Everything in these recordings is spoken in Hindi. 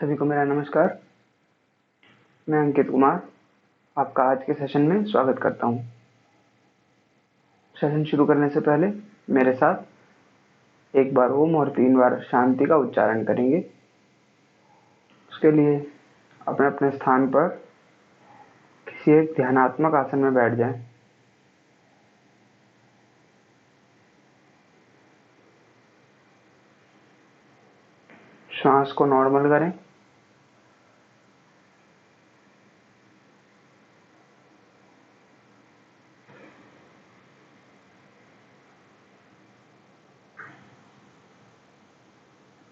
सभी को मेरा नमस्कार। मैं अंकित कुमार आपका आज के सेशन में स्वागत करता हूँ। सेशन शुरू करने से पहले मेरे साथ एक बार ओम और 3 बार शांति का उच्चारण करेंगे। उसके लिए अपने अपने स्थान पर किसी एक ध्यानात्मक आसन में बैठ जाएं। श्वास को नॉर्मल करें।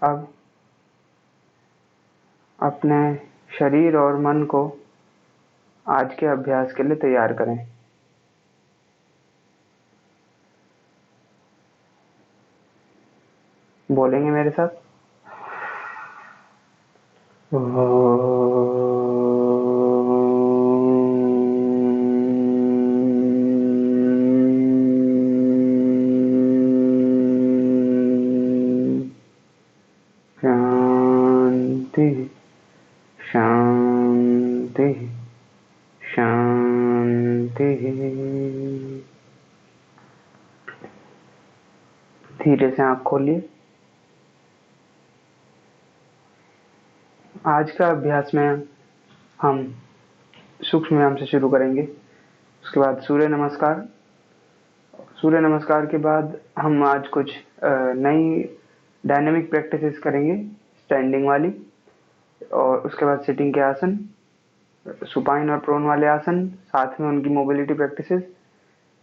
अब अपने शरीर और मन को आज के अभ्यास के लिए तैयार करें। बोलेंगे मेरे साथ। शांति शांति शांति। धीरे से आँख खोलिए। आज का अभ्यास में हम सूक्ष्म व्यायाम से शुरू करेंगे। उसके बाद सूर्य नमस्कार। सूर्य नमस्कार के बाद हम आज कुछ नई डायनेमिक प्रैक्टिसेस करेंगे, स्टैंडिंग वाली, और उसके बाद सिटिंग के आसन, सुपाइन और प्रोन वाले आसन, साथ में उनकी मोबिलिटी प्रैक्टिसेस,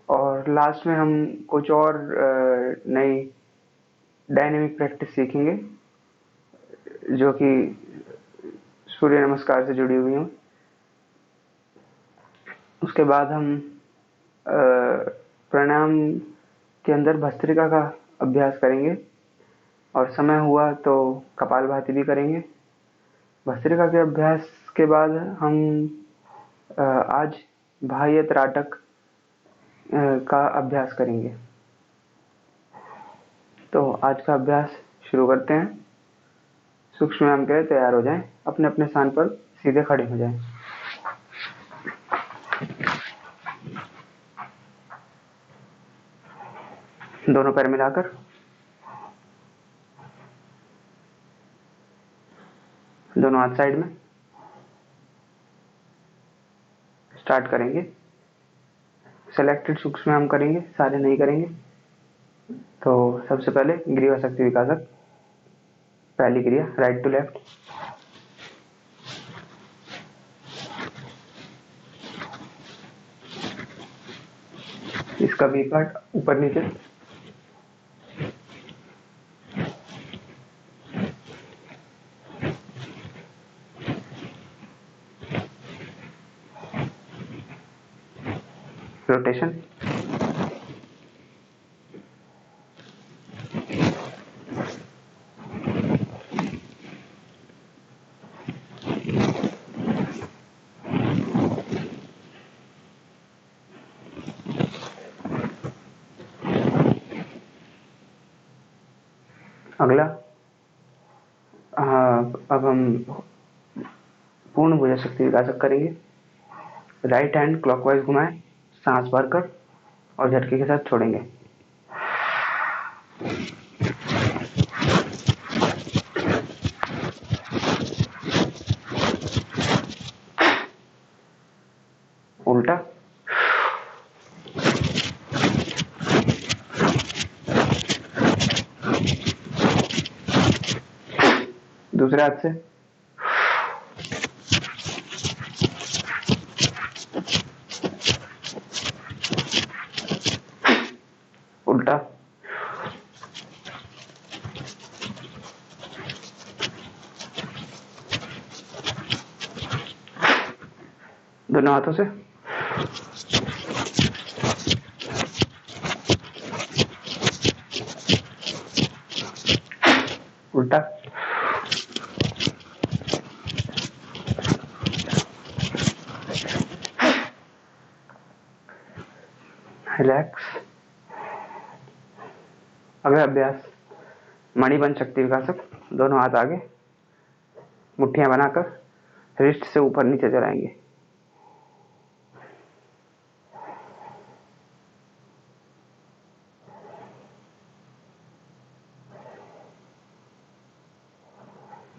और लास्ट में हम कुछ और नई डायनेमिक प्रैक्टिस सीखेंगे जो कि सूर्य नमस्कार से जुड़ी हुई हूँ। उसके बाद हम प्राणायाम के अंदर भस्त्रिका का अभ्यास करेंगे, और समय हुआ तो कपालभाति भी करेंगे। भस्त्रिका के अभ्यास के बाद हम आज बाह्य त्राटक का अभ्यास करेंगे। तो आज का अभ्यास शुरू करते हैं। सूक्ष्म व्यायाम के लिए तैयार हो जाएं। अपने अपने स्थान पर सीधे खड़े हो जाएं। दोनों पैर मिलाकर दोनों हाथ साइड में। स्टार्ट करेंगे। सेलेक्टेड सूक्ष्म व्यायाम करेंगे, सारे नहीं करेंगे। तो सबसे पहले ग्रीवा शक्ति विकासक। पहली क्रिया राइट टू लेफ्ट। इसका वी पार्ट ऊपर नीचे। रोटेशन। अगला अब हम पूर्ण भुजा शक्ति विकासक करेंगे। राइट हैंड क्लॉकवाइज घुमाएं, सांस भरकर, और झटके के साथ छोड़ेंगे। उल्टा। दूसरे हाथ से। उल्टा। दोनों हाथों से। उल्टा। रिलैक्स। अगला अभ्यास मणिबंध शक्ति विकासक। दोनों हाथ आगे, मुट्ठियां बनाकर रिस्ट से ऊपर नीचे चलाएंगे।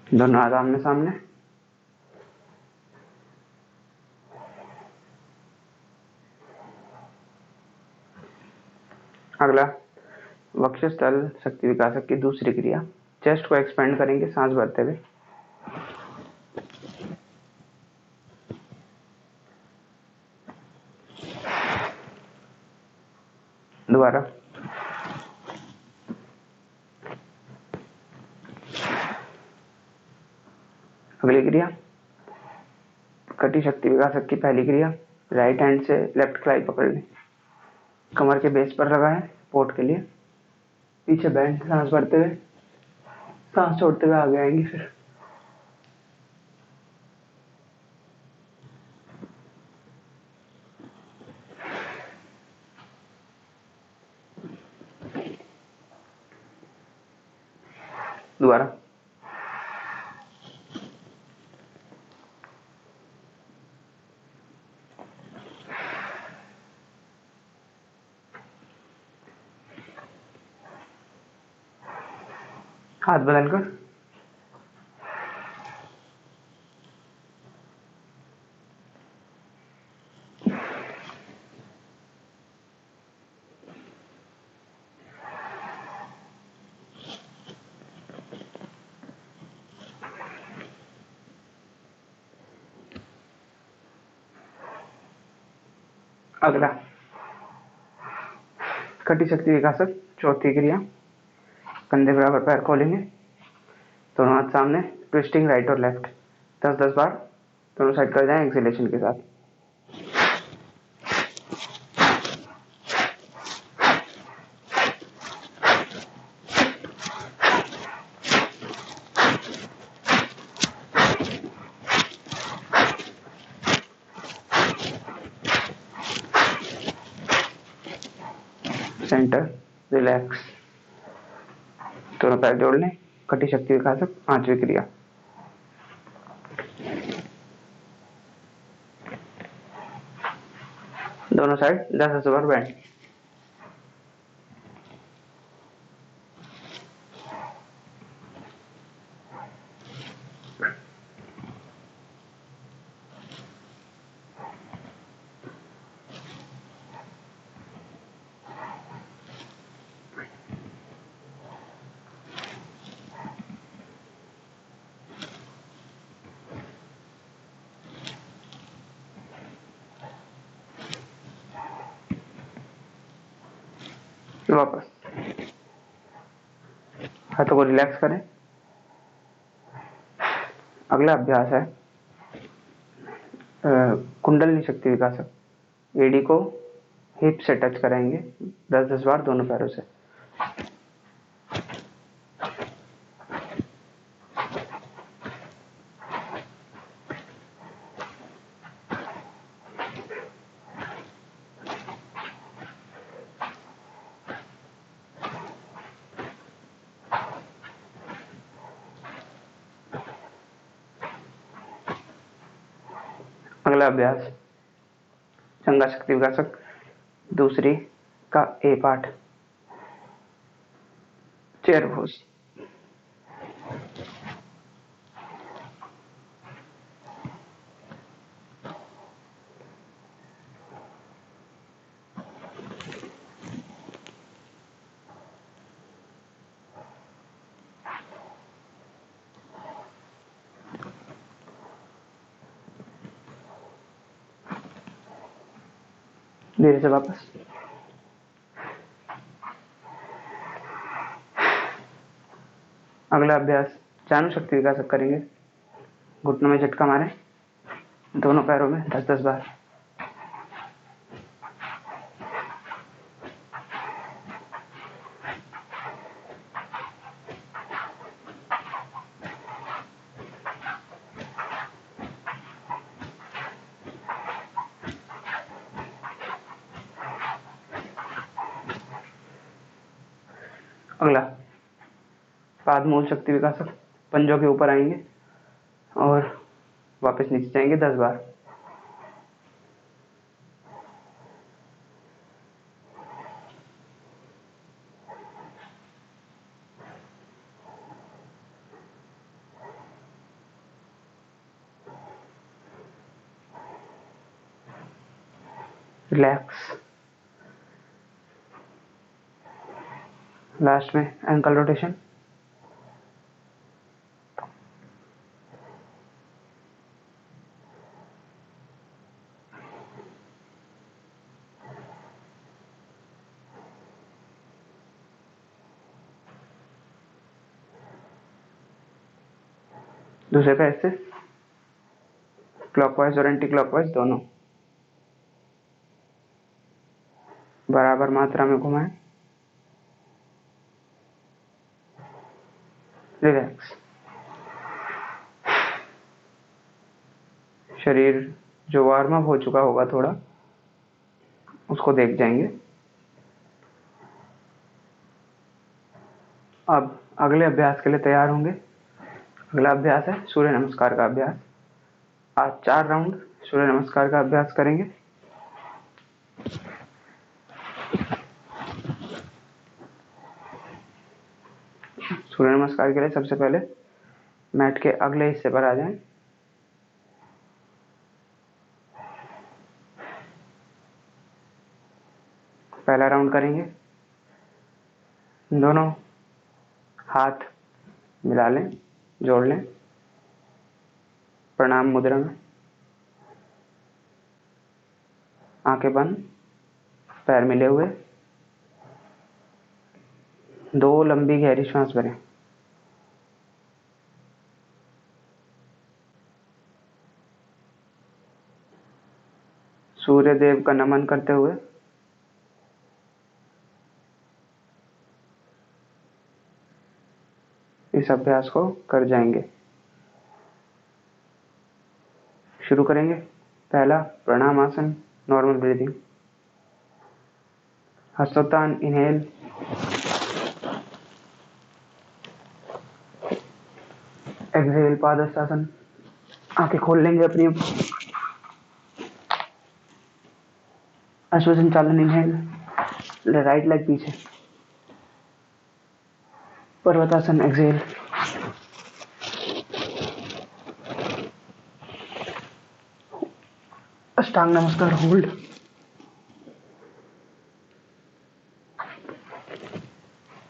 दोनों हाथ आमने सामने। अगला वक्षस्थल शक्ति विकासक की दूसरी क्रिया, चेस्ट को एक्सपेंड करेंगे सांस भरते हुए। दोबारा। अगली क्रिया कटी शक्ति विकासक की पहली क्रिया, राइट हैंड से लेफ्ट क्लाई पकड़ लें, कमर के बेस पर लगाएं सपोर्ट के लिए, पीछे बैंड, सांस भरते हुए, सांस छोड़ते हुए आगे आएंगे। फिर दोबारा। हाथ बदलकर। अगला कटी शक्ति विकासक चौथी क्रिया, कंधे बराबर पैर खोलेंगे, दोनों हाथ सामने, ट्विस्टिंग राइट और लेफ्ट 10-10 बार दोनों साइड कर जाएं एक्सेलेशन के साथ। सेंटर, रिलैक्स, दोनों पैर जोड़ लें। कटी शक्ति विकासक पांचवी क्रिया। दोनों साइड 10-10 बार बैंड। वापस हाथों को रिलैक्स करें। अगला अभ्यास है कुंडलिनी शक्ति विकासक। एडी को हिप से टच कराएंगे 10-10 बार दोनों पैरों से। अगला अभ्यास चंगा शक्ति विकासक दूसरी का ए पार्ट, चेयर पोज। धीरे से वापस। अगला अभ्यास चाणू शक्ति विकासक करेंगे। घुटनों में झटका मारें दोनों पैरों में 10-10 बार। अगला पाद मूल शक्ति विकासक, पंजों के ऊपर आएंगे, और वापस नीचे जाएंगे 10 बार। रिलैक्स। लास्ट में एंकल रोटेशन। दूसरे पैर से क्लॉकवाइज और एंटी क्लॉकवाइज दोनों बराबर मात्रा में घुमाएं। रिलैक्स। शरीर जो वार्म अप हो चुका होगा थोड़ा, उसको देख जाएंगे। अब अगले अभ्यास के लिए तैयार होंगे। अगला अभ्यास है सूर्य नमस्कार का अभ्यास। आज 4 राउंड सूर्य नमस्कार का अभ्यास करेंगे। सूर्य नमस्कार के लिए सबसे पहले मैट के अगले हिस्से पर आ जाएं। पहला राउंड करेंगे। दोनों हाथ मिला लें, जोड़ लें प्रणाम मुद्रा में। आंखें बंद, पैर मिले हुए। 2 लंबी गहरी सांस भरें। सूर्य देव का नमन करते हुए इस अभ्यास को कर जाएंगे। शुरू करेंगे। पहला Pranam asana, normal breathing. Hastottan inhale, exhale Padahastasana. आंखें खोल लेंगे अपनी। अश्व संचालन इनहेल, राइट लेग पीछे। Parvatasana exhale. Ashtanga Namaskar hold.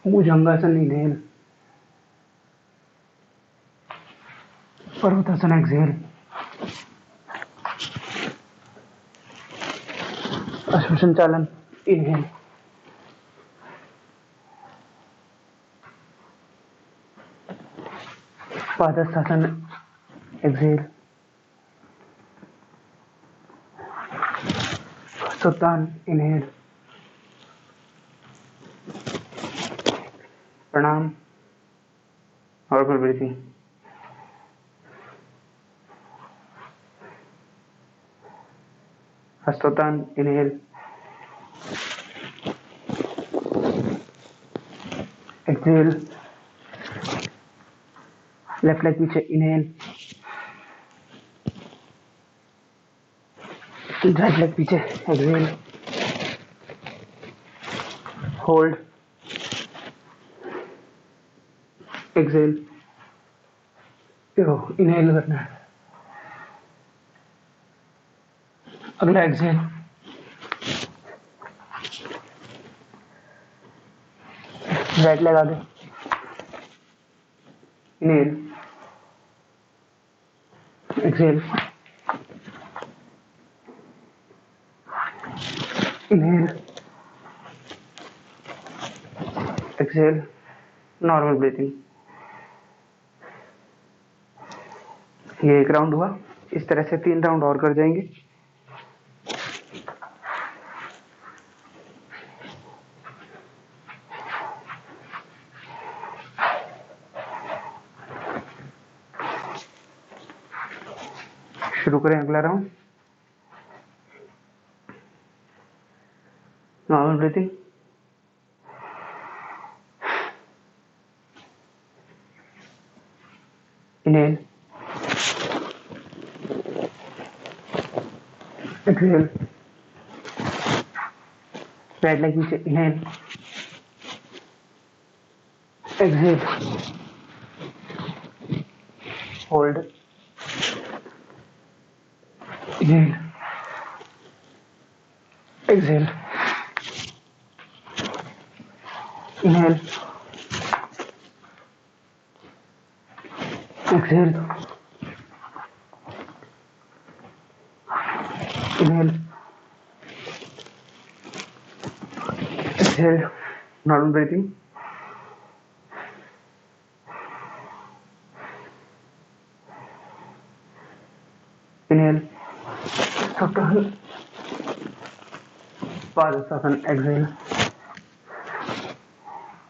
Bhujangasana inhale, Parvatasana exhale. Ashwa Sanchalan inhale, Padahastasana exhale. Hastottan inhale, Pranam normal breathing. Hastottan inhale, exhale, left leg पीछे इनहेल, राइट लेग पीछे एक्सहेल, होल्ड, एक्सहेल। देखो इनहेल करना है। अगला एक्सहेल, राइट लेग आगे, inhale, exhale, inhale, exhale, normal breathing. ये 1 राउंड हुआ। इस तरह से 3 राउंड और कर जाएंगे। शुरू करें अगला round. Normal breathing. Inhale, exhale, right leg नीचे, inhale, exhale, hold, inhale, exhale, inhale, exhale, inhale, exhale, normal breathing. Inhale, Saptahan, Padasana, exhale,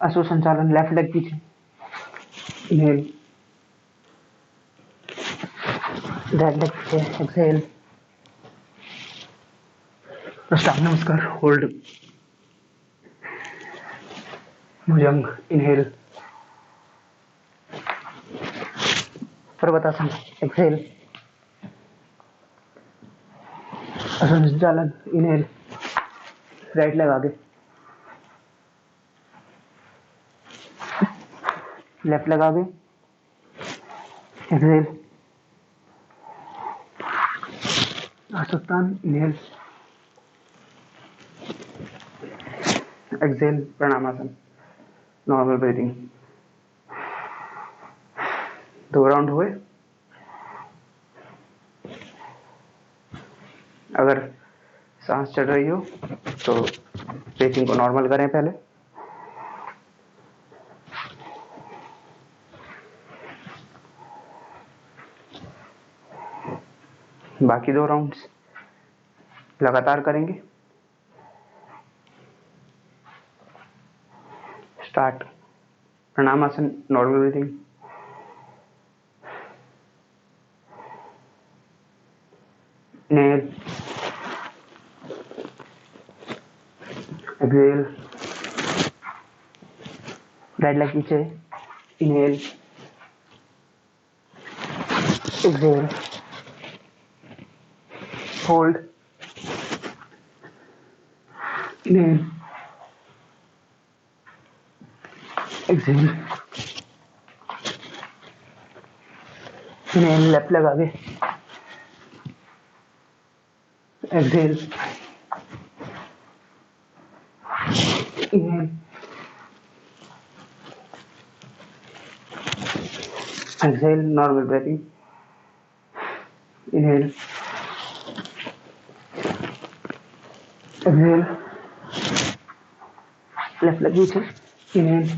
Asu Sanchalan, left leg पीछे, inhale, right leg पीछे, exhale, Prasthana Namaskar, hold, Bhujang, inhale, Parvatasana, exhale, Asu Sanchalan, inhale, right leg आगे, left leg आगे, exhale, Asuttan, inhale, exhale, Pranamasana, normal breathing. 2 round हुए. अगर सांस चढ़ रही हो तो ब्रीथिंग को नॉर्मल करें पहले. बाकी 2 राउंड्स लगातार करेंगे. Start. Pranamasana, normal breathing. Inhale, exhale, right leg पीछे, inhale, exhale, hold, inhale, exhale, inhale, left leg आगे, exhale, inhale, exhale, normal breathing. Inhale, exhale, left leg नीचे, inhale,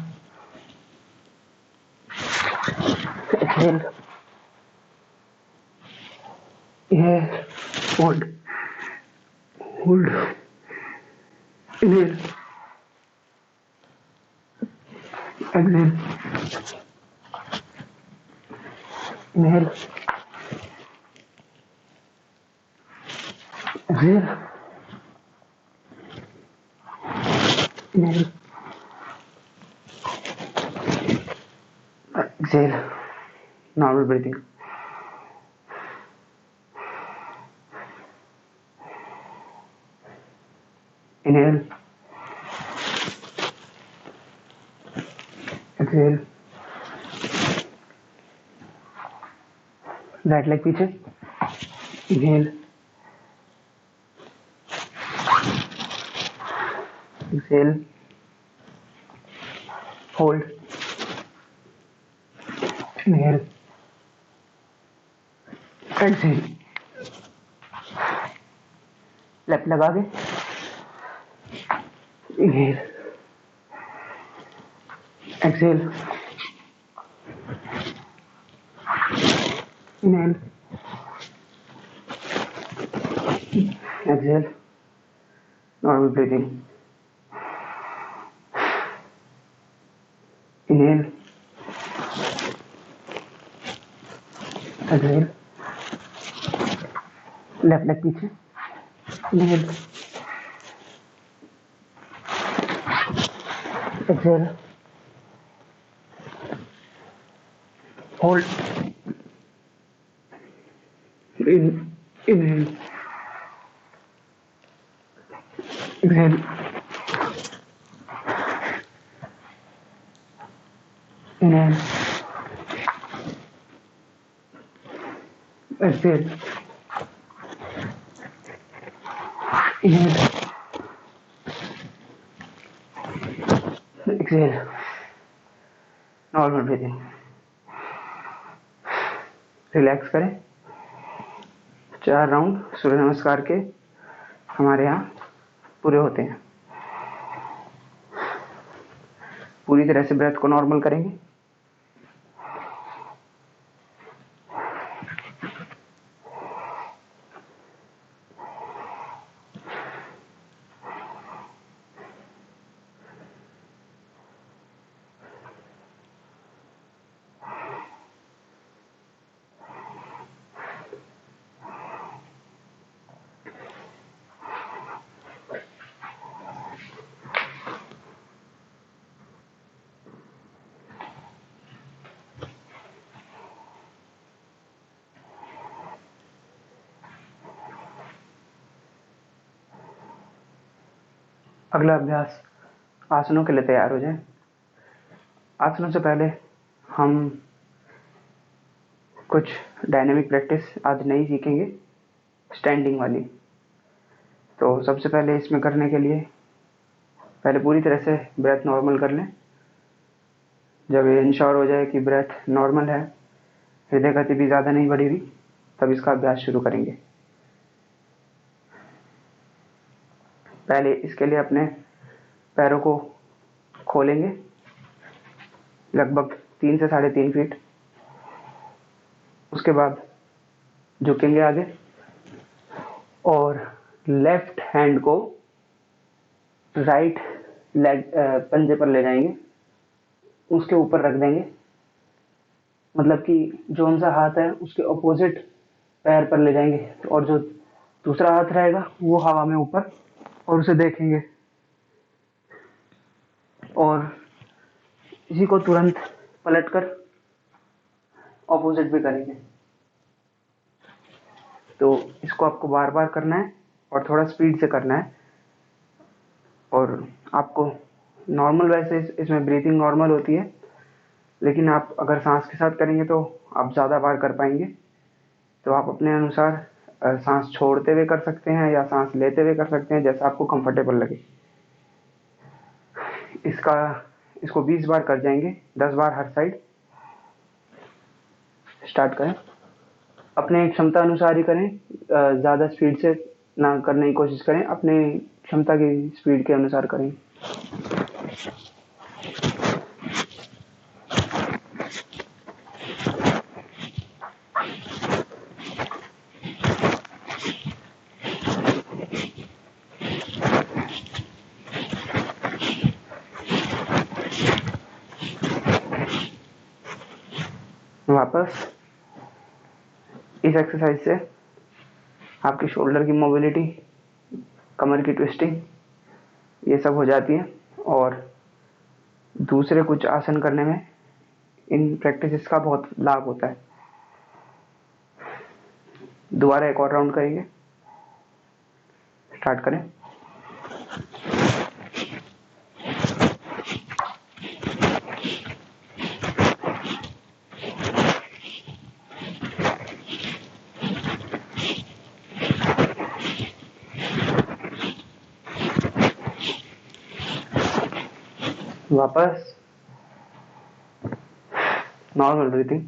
exhale, inhale, hold, hold, inhale, exhale, inhale, exhale, inhale, exhale, normal breathing. Inhale, exhale, right leg पीछे, inhale, exhale, hold, inhale, exhale, left leg आगे, inhale, exhale, inhale, exhale, normal breathing. Inhale, exhale, left leg पीछे, inhale, exhale, hold, inhale, exhale, inhale, exhale, inhale, exhale, normal breathing. Relax करें। 4 राउंड सूर्य नमस्कार के हमारे यहाँ पूरे होते हैं। पूरी तरह से ब्रेथ को नॉर्मल करेंगे। अगला अभ्यास, आसनों के लिए तैयार हो जाएं। आसनों से पहले हम कुछ डायनेमिक प्रैक्टिस आज नई सीखेंगे, स्टैंडिंग वाली। तो सबसे पहले इसमें करने के लिए पहले पूरी तरह से ब्रेथ नॉर्मल कर लें। जब ये इंश्योर हो जाए कि ब्रेथ नॉर्मल है, हृदय गति भी ज़्यादा नहीं बढ़ी हुई, तब इसका अभ्यास शुरू करेंगे। पहले इसके लिए अपने पैरों को खोलेंगे लगभग 3 से 3.5 फीट। उसके बाद झुकेंगे आगे और लेफ्ट हैंड को राइट लेग पंजे पर ले जाएंगे, उसके ऊपर रख देंगे। मतलब कि जो सा हाथ है उसके ऑपोजिट पैर पर ले जाएंगे, और जो दूसरा हाथ रहेगा वो हवा में ऊपर, और उसे देखेंगे और इसी को तुरंत पलटकर ऑपोजिट भी करेंगे। तो इसको आपको बार बार करना है और थोड़ा स्पीड से करना है। और आपको नॉर्मल, वैसे इसमें ब्रीथिंग नॉर्मल होती है, लेकिन आप अगर सांस के साथ करेंगे तो आप ज़्यादा बार कर पाएंगे। तो आप अपने अनुसार सांस छोड़ते हुए कर सकते हैं या सांस लेते हुए कर सकते हैं, जैसा आपको कंफर्टेबल लगे। इसको 20 बार कर जाएंगे, 10 बार हर साइड। स्टार्ट करें। अपने क्षमता अनुसार ही करें, ज़्यादा स्पीड से ना करने की कोशिश करें, अपने क्षमता की स्पीड के अनुसार करें। वापस इस एक्सरसाइज से आपकी शोल्डर की मोबिलिटी, कमर की ट्विस्टिंग, ये सब हो जाती है। और दूसरे कुछ आसन करने में इन प्रैक्टिसेस का बहुत लाभ होता है। दोबारा एक और राउंड करेंगे। स्टार्ट करें। वापस नॉर्मल ब्रीथिंग।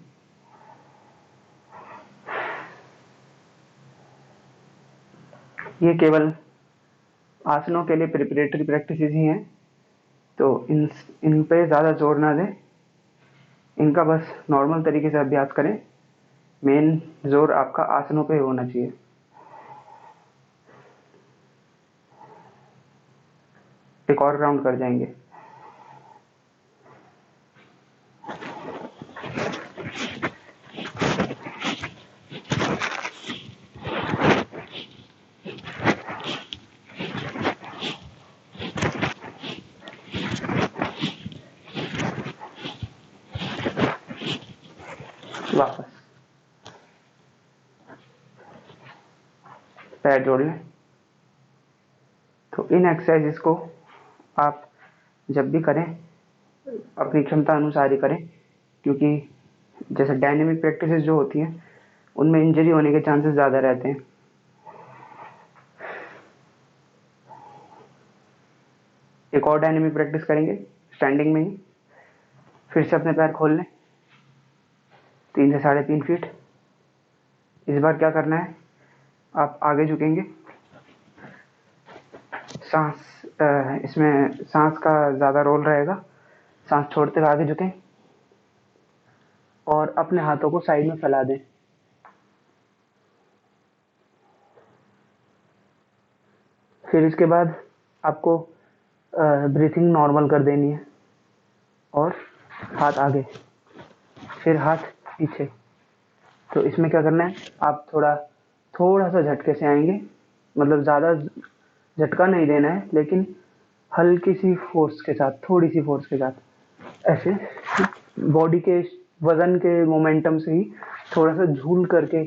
ये केवल आसनों के लिए प्रिपरेटरी प्रैक्टिसेस ही हैं, तो इन पे ज़्यादा जोर ना दें। इनका बस नॉर्मल तरीके से अभ्यास करें। मेन जोर आपका आसनों पे होना चाहिए। एक और राउंड कर जाएंगे। वापस पैर जोड़ लें। तो इन एक्सरसाइजेस को आप जब भी करें अपनी क्षमता अनुसार ही करें, क्योंकि जैसे डायनेमिक प्रैक्टिसेस जो होती हैं उनमें इंजरी होने के चांसेस ज़्यादा रहते हैं। एक और डायनेमिक प्रैक्टिस करेंगे स्टैंडिंग में ही। फिर से अपने पैर खोल लें 3 से 3.5 फीट। इस बार क्या करना है, आप आगे झुकेंगे, इसमें सांस का ज़्यादा रोल रहेगा। सांस छोड़ते हुए आगे झुकें और अपने हाथों को साइड में फैला दें। फिर इसके बाद आपको ब्रीथिंग नॉर्मल कर देनी है और हाथ आगे, फिर हाथ पीछे। तो इसमें क्या करना है, आप थोड़ा सा झटके से आएंगे, मतलब ज़्यादा झटका नहीं देना है, लेकिन हल्की सी फोर्स के साथ, थोड़ी सी फोर्स के साथ, ऐसे बॉडी के वजन के मोमेंटम से ही थोड़ा सा झूल करके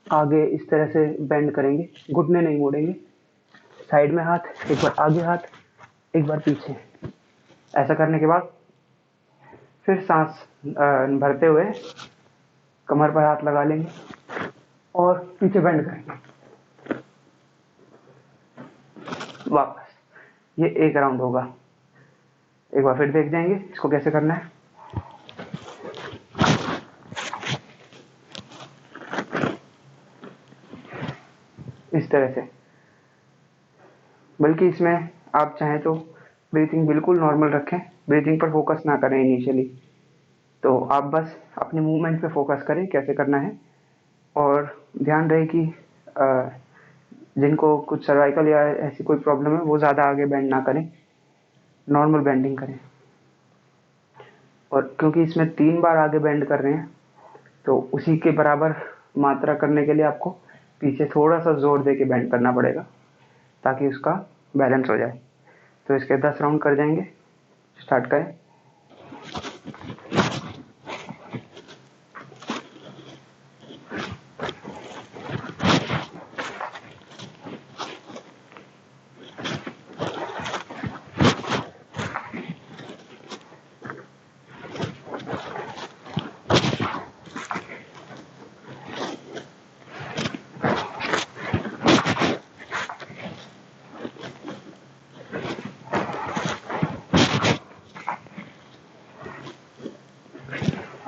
आगे इस तरह से बेंड करेंगे, घुटने नहीं मोड़ेंगे। साइड में हाथ, एक बार आगे हाथ, एक बार पीछे। ऐसा करने के बाद फिर सांस भरते हुए कमर पर हाथ लगा लेंगे और पीछे बेंड करेंगे वापस। ये एक राउंड होगा। एक बार फिर देख जाएंगे इसको कैसे करना है। इस तरह से, बल्कि इसमें आप चाहें तो ब्रीथिंग बिल्कुल नॉर्मल रखें, ब्रीथिंग पर फोकस ना करें इनिशियली। तो आप बस अपने मूवमेंट पे फोकस करें कैसे करना है, और ध्यान रहे कि जिनको कुछ सर्वाइकल या ऐसी कोई प्रॉब्लम है वो ज़्यादा आगे बेंड ना करें, नॉर्मल बेंडिंग करें। और क्योंकि इसमें 3 बार आगे बेंड कर रहे हैं, तो उसी के बराबर मात्रा करने के लिए आपको पीछे थोड़ा सा जोर दे के बेंड करना पड़ेगा ताकि उसका बैलेंस हो जाए। तो इसके 10 राउंड कर जाएंगे। स्टार्ट करें।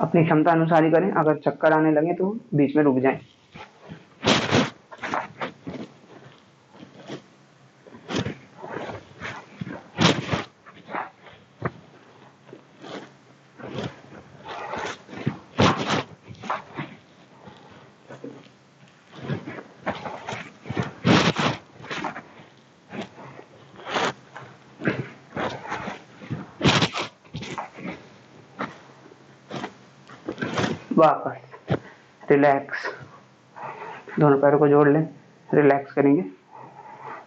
अपनी क्षमता अनुसार ही करें, अगर चक्कर आने लगे तो बीच में रुक जाएं। वापस रिलैक्स, दोनों पैरों को जोड़ लें, रिलैक्स करेंगे,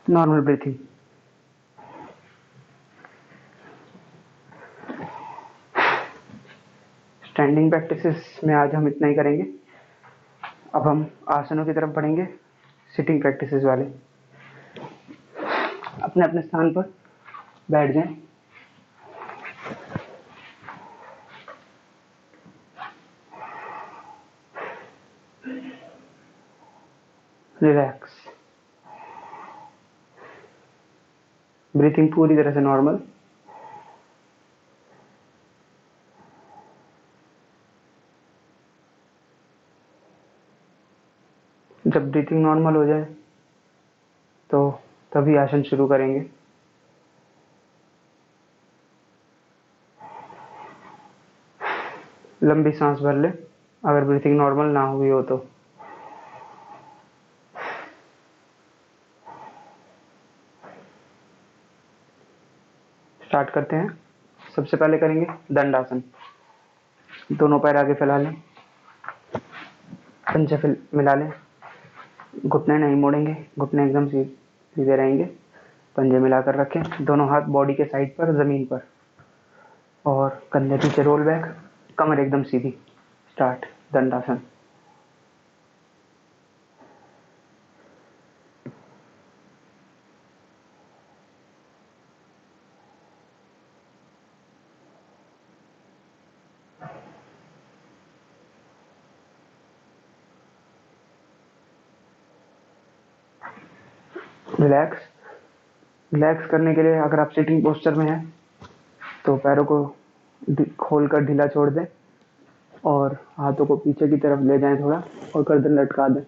नॉर्मल ब्रीथिंग। स्टैंडिंग प्रैक्टिसेस में आज हम इतना ही करेंगे। अब हम आसनों की तरफ बढ़ेंगे, सिटिंग प्रैक्टिसेस वाले। अपने अपने स्थान पर बैठ जाएं। रिलैक्स, ब्रीथिंग पूरी तरह से नॉर्मल। जब ब्रीथिंग नॉर्मल हो जाए तो तभी आसन शुरू करेंगे। लंबी सांस भर ले अगर ब्रीथिंग नॉर्मल ना हुई हो तो। स्टार्ट करते हैं। सबसे पहले करेंगे दंडासन। दोनों पैर आगे फैला लें, पंजे मिला लें, घुटने नहीं मोड़ेंगे, घुटने एकदम सीधे रहेंगे। पंजे मिलाकर रखें, दोनों हाथ बॉडी के साइड पर, जमीन पर, और कंधे पीछे रोल बैक, कमर एकदम सीधी। स्टार्ट दंडासन। रिलैक्स। रिलैक्स करने के लिए अगर आप सिटिंग पोस्चर में हैं तो पैरों को खोलकर ढीला छोड़ दें और हाथों को पीछे की तरफ ले जाएं थोड़ा और गर्दन लटका दें।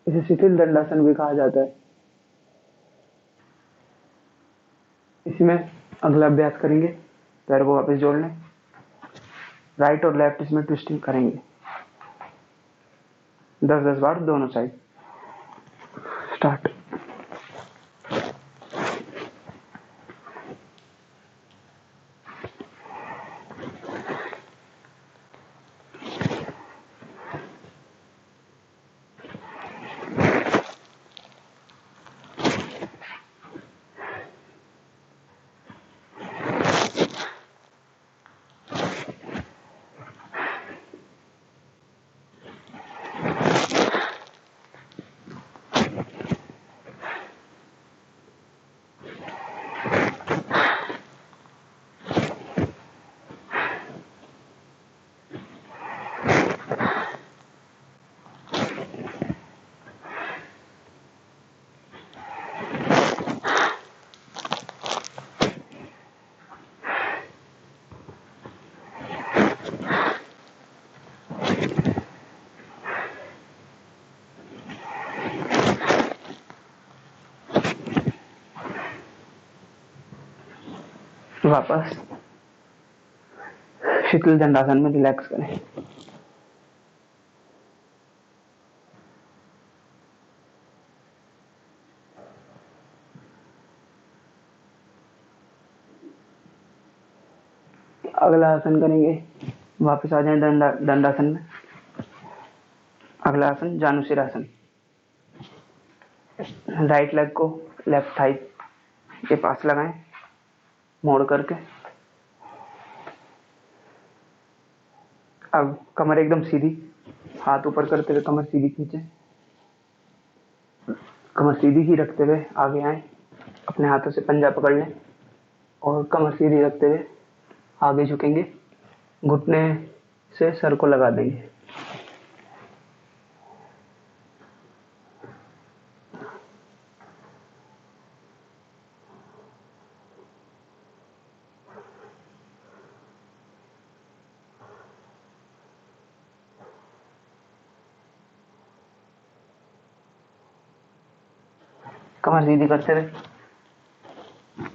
इसे शिथिल दंडासन भी कहा जाता है। इसी में अगला अभ्यास करेंगे, पैरों को वापस जोड़ लें, राइट और लेफ्ट इसमें ट्विस्टिंग करेंगे 10-10 बार दोनों साइड। स्टार्ट। वापस शिथिल दंडासन में रिलैक्स करें। अगला आसन करेंगे, वापस आ जाएं दंडासन में। अगला आसन जानुशिरासन। राइट लेग को लेफ्ट थाई के पास लगाएं मोड़ करके। अब कमर एकदम सीधी, हाथ ऊपर करते हुए कमर सीधी खींचे, कमर सीधी ही रखते हुए आगे आए, अपने हाथों से पंजा पकड़ लें और कमर सीधी रखते हुए आगे झुकेंगे, घुटने से सर को लगा देंगे। कमर सीधी करते हुए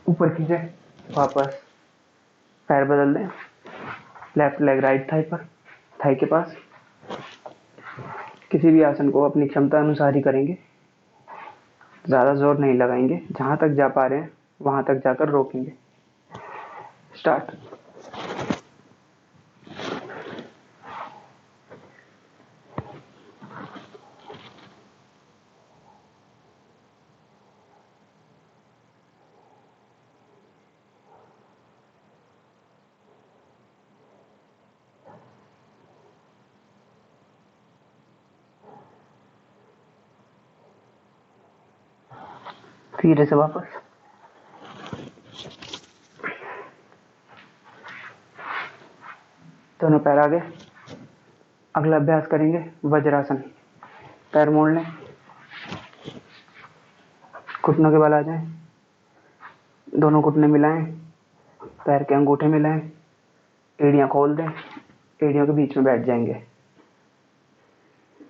ऊपर खींचे, वापस पैर बदल दें, लेफ्ट लेग राइट थाई पर, थाई के पास। किसी भी आसन को अपनी क्षमता अनुसार ही करेंगे, ज्यादा जोर नहीं लगाएंगे, जहां तक जा पा रहे हैं वहां तक जाकर रोकेंगे। स्टार्ट। धीरे से वापस। दोनों पैर आगे। अगला अभ्यास करेंगे वज्रासन। पैर मोड़ लें, घुटनों के बल आ जाएं, दोनों घुटने मिलाएं, पैर के अंगूठे मिलाएं, एड़ियां खोल दें, एड़ियों के बीच में बैठ जाएंगे।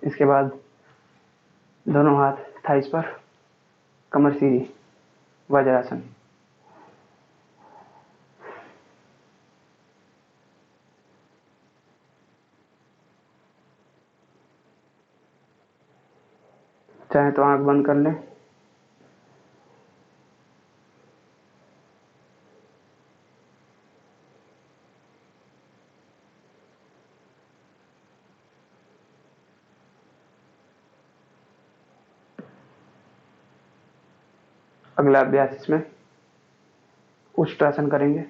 इसके बाद दोनों हाथ थाइस पर, कमर सीधी, वज्रासन। चाहे तो आंख बंद कर लें। अगला अभ्यास इसमें उष्ट्रासन करेंगे।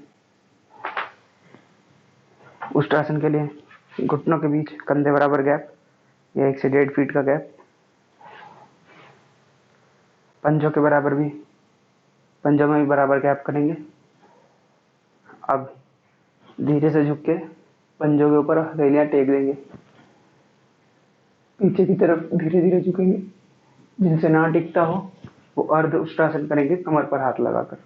उष्ट्रासन के लिए घुटनों के बीच कंधे बराबर गैप या 1 से 1.5 फीट का गैप, पंजों के बराबर भी, पंजों में भी बराबर गैप करेंगे। अब धीरे से झुक के पंजों के ऊपर हथेलियां टेक देंगे, पीछे की तरफ धीरे धीरे झुकेंगे, जिनसे ना टिकता हो वो अर्ध उष्ट्रासन करेंगे कमर पर हाथ लगाकर।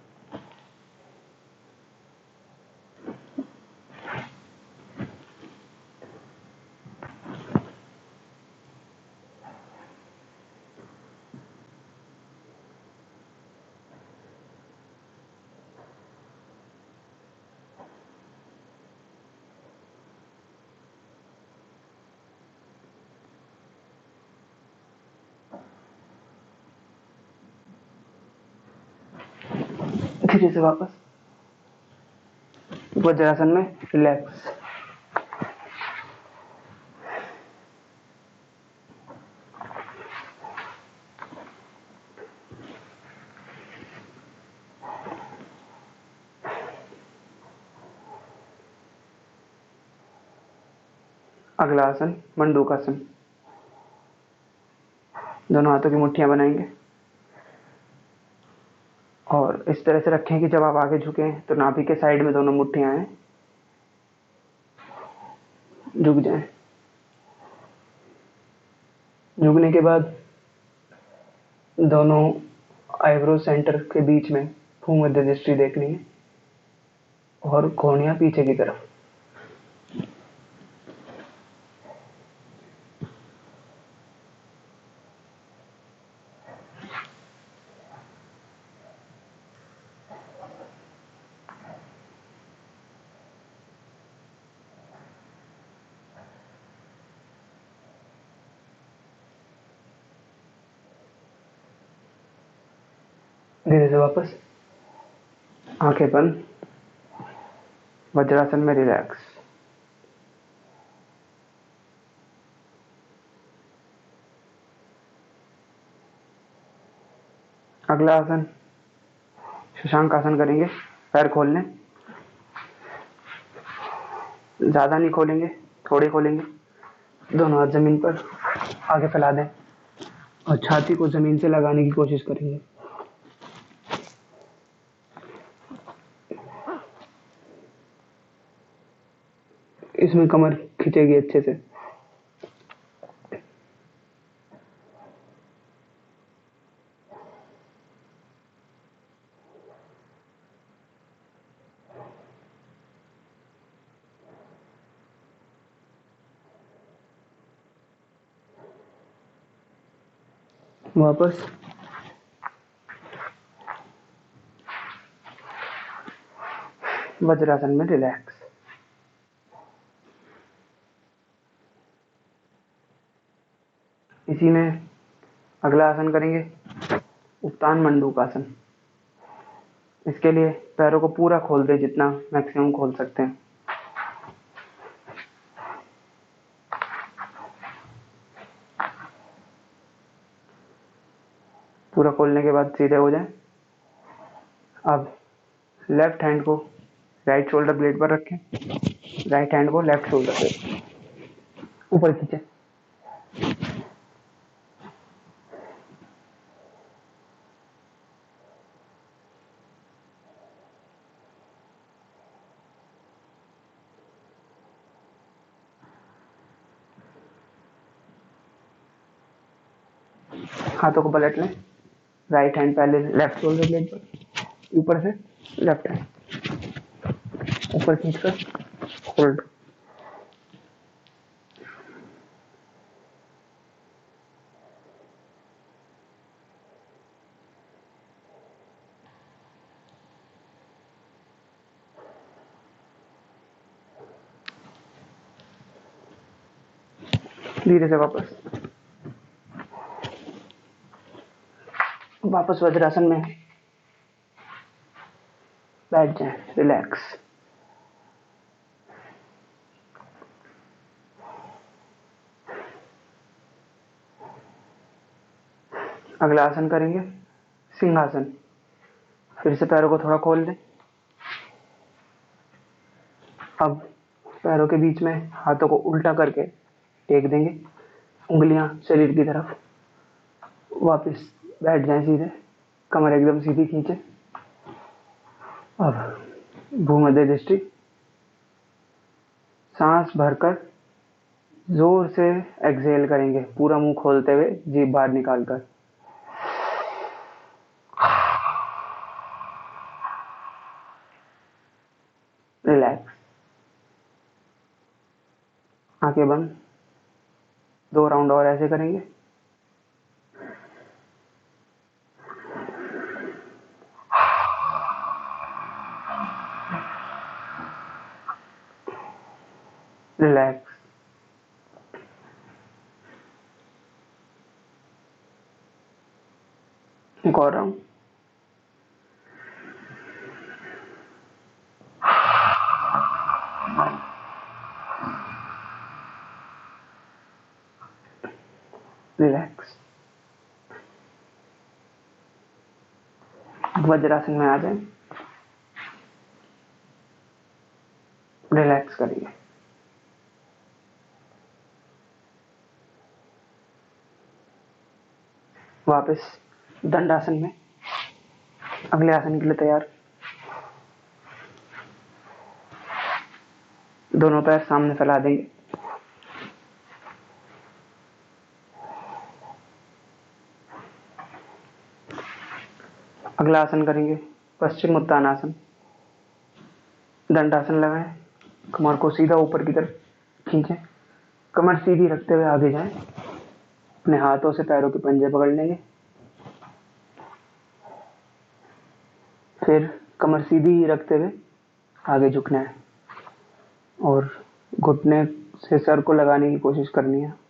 धीरे से वापस वज्रासन में रिलैक्स। अगला आसन मंडूकासन। दोनों हाथों की मुट्ठियां बनाएंगे और इस तरह से रखें कि जब आप आगे झुकें तो नाभि के साइड में दोनों मुट्ठियां आए, झुक जाएं। झुकने के बाद दोनों आईब्रो सेंटर के बीच में भूमध्य दृष्टि देखनी है और कोहनियां पीछे की तरफ। धीरे से वापस आंखें बंद, वज्रासन में रिलैक्स। अगला आसन शशांक आसन करेंगे। पैर खोल लें, ज्यादा नहीं खोलेंगे, थोड़े खोलेंगे। दोनों हाथ जमीन पर आगे फैला दें और छाती को जमीन से लगाने की कोशिश करेंगे। इसमें कमर खींचेगी अच्छे से। वापस वज्रासन में रिलैक्स। इसी में अगला आसन करेंगे उत्तान मंडूकासन। इसके लिए पैरों को पूरा खोल दें, जितना मैक्सिमम खोल सकते हैं। पूरा खोलने के बाद सीधे हो जाएं। अब लेफ्ट हैंड को राइट शोल्डर ब्लेड पर रखें, राइट हैंड को लेफ्ट शोल्डर पे ऊपर खींचें। हाथों को पलट लें, राइट हैंड पहले लेफ्ट शोल्डर ब्लेड पर, ऊपर से लेफ्ट हैंड ऊपर खींचकर होल्ड। धीरे से वापस वज्रासन में बैठ जाएं, रिलैक्स। अगला आसन करेंगे सिंहासन। फिर से पैरों को थोड़ा खोल दें। अब पैरों के बीच में हाथों को उल्टा करके टेक देंगे, उंगलियां शरीर की तरफ। वापस बैठ जाएं सीधे, कमर एकदम सीधी खींचे। अब भूमध्य दृष्टि, सांस भरकर जोर से एक्सहेल करेंगे, पूरा मुंह खोलते हुए जीभ बाहर निकालकर। आंखें बंद, 2 राउंड और ऐसे करेंगे। रिलैक्स। एक और राउंड। रिलैक्स। वज्रासन में आ जाए, रिलैक्स करिए। वापस दंडासन में, अगले आसन के लिए तैयार। दोनों पैर सामने फैला देंगे। अगला आसन करेंगे पश्चिम उत्तानासन। दंडासन लगाएं, कमर को सीधा ऊपर की तरफ खींचें, कमर सीधी रखते हुए आगे जाएं। अपने हाथों से पैरों के पंजे पकड़ लेंगे, फिर कमर सीधी ही रखते हुए आगे झुकना है और घुटने से सर को लगाने की कोशिश करनी है।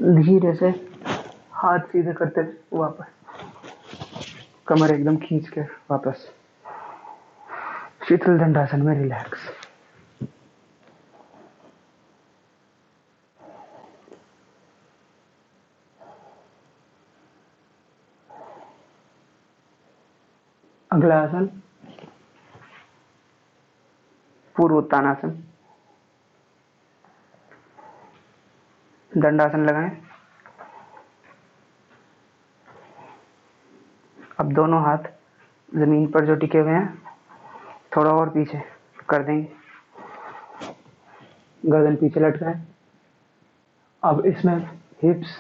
धीरे से हाथ सीधे करते हुए वापस, कमर एकदम खींच के वापस शीतल दंडासन में रिलैक्स। अगला आसन पूर्व उत्तानासन। दंडासन लगाएं। अब दोनों हाथ जमीन पर जो टिके हुए हैं थोड़ा और पीछे कर देंगे, गर्दन पीछे लटकाएं। अब इसमें हिप्स,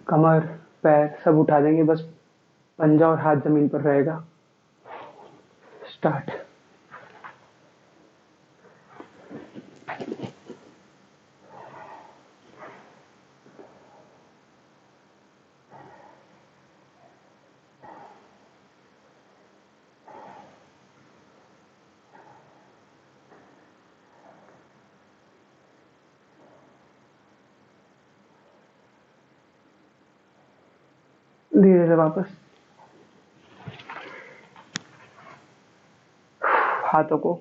कमर, पैर सब उठा देंगे, बस पंजा और हाथ जमीन पर रहेगा। स्टार्ट। धीरे से वापस हाथों को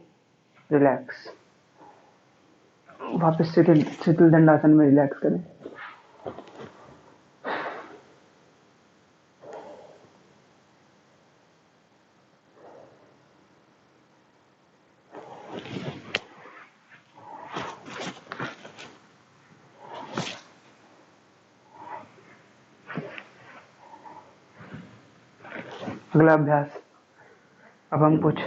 रिलैक्स, वापस शीतल दंडासन में रिलैक्स करें। अगला अभ्यास, अब हम कुछ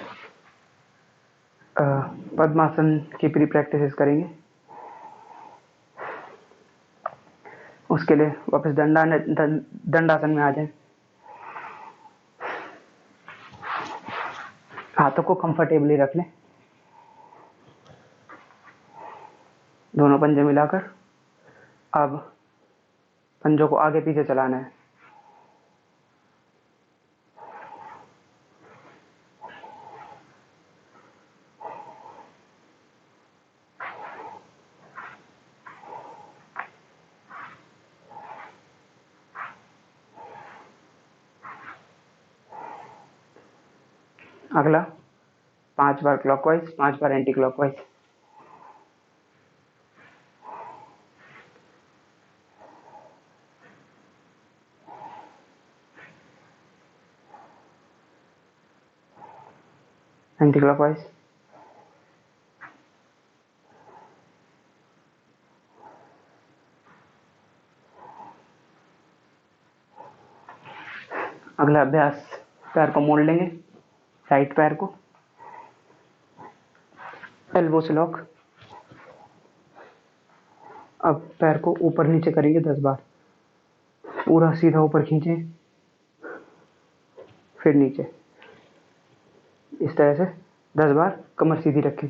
पद्मासन की प्री प्रैक्टिस करेंगे। उसके लिए वापस दंडासन में आ जाएं। हाथों को कंफर्टेबली रख लें, दोनों पंजे मिलाकर। अब पंजों को आगे पीछे चलाना है। अगला 5 बार क्लॉकवाइज, 5 बार एंटी क्लॉकवाइज। Anti clockwise. अगला अभ्यास, पैर को मोड़ लेंगे, राइट पैर को एल्बो से लॉक। अब पैर को ऊपर नीचे करेंगे 10 बार, पूरा सीधा ऊपर खींचें, फिर नीचे, इस तरह से 10 बार। कमर सीधी रखें।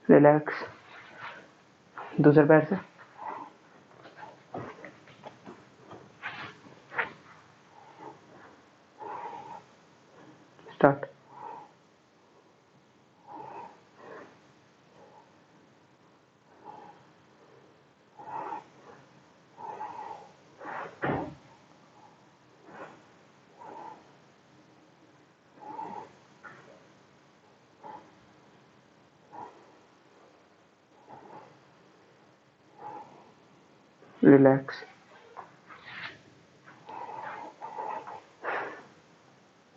रिलैक्स। दूसरे पैर से स्टार्ट। रिलैक्स।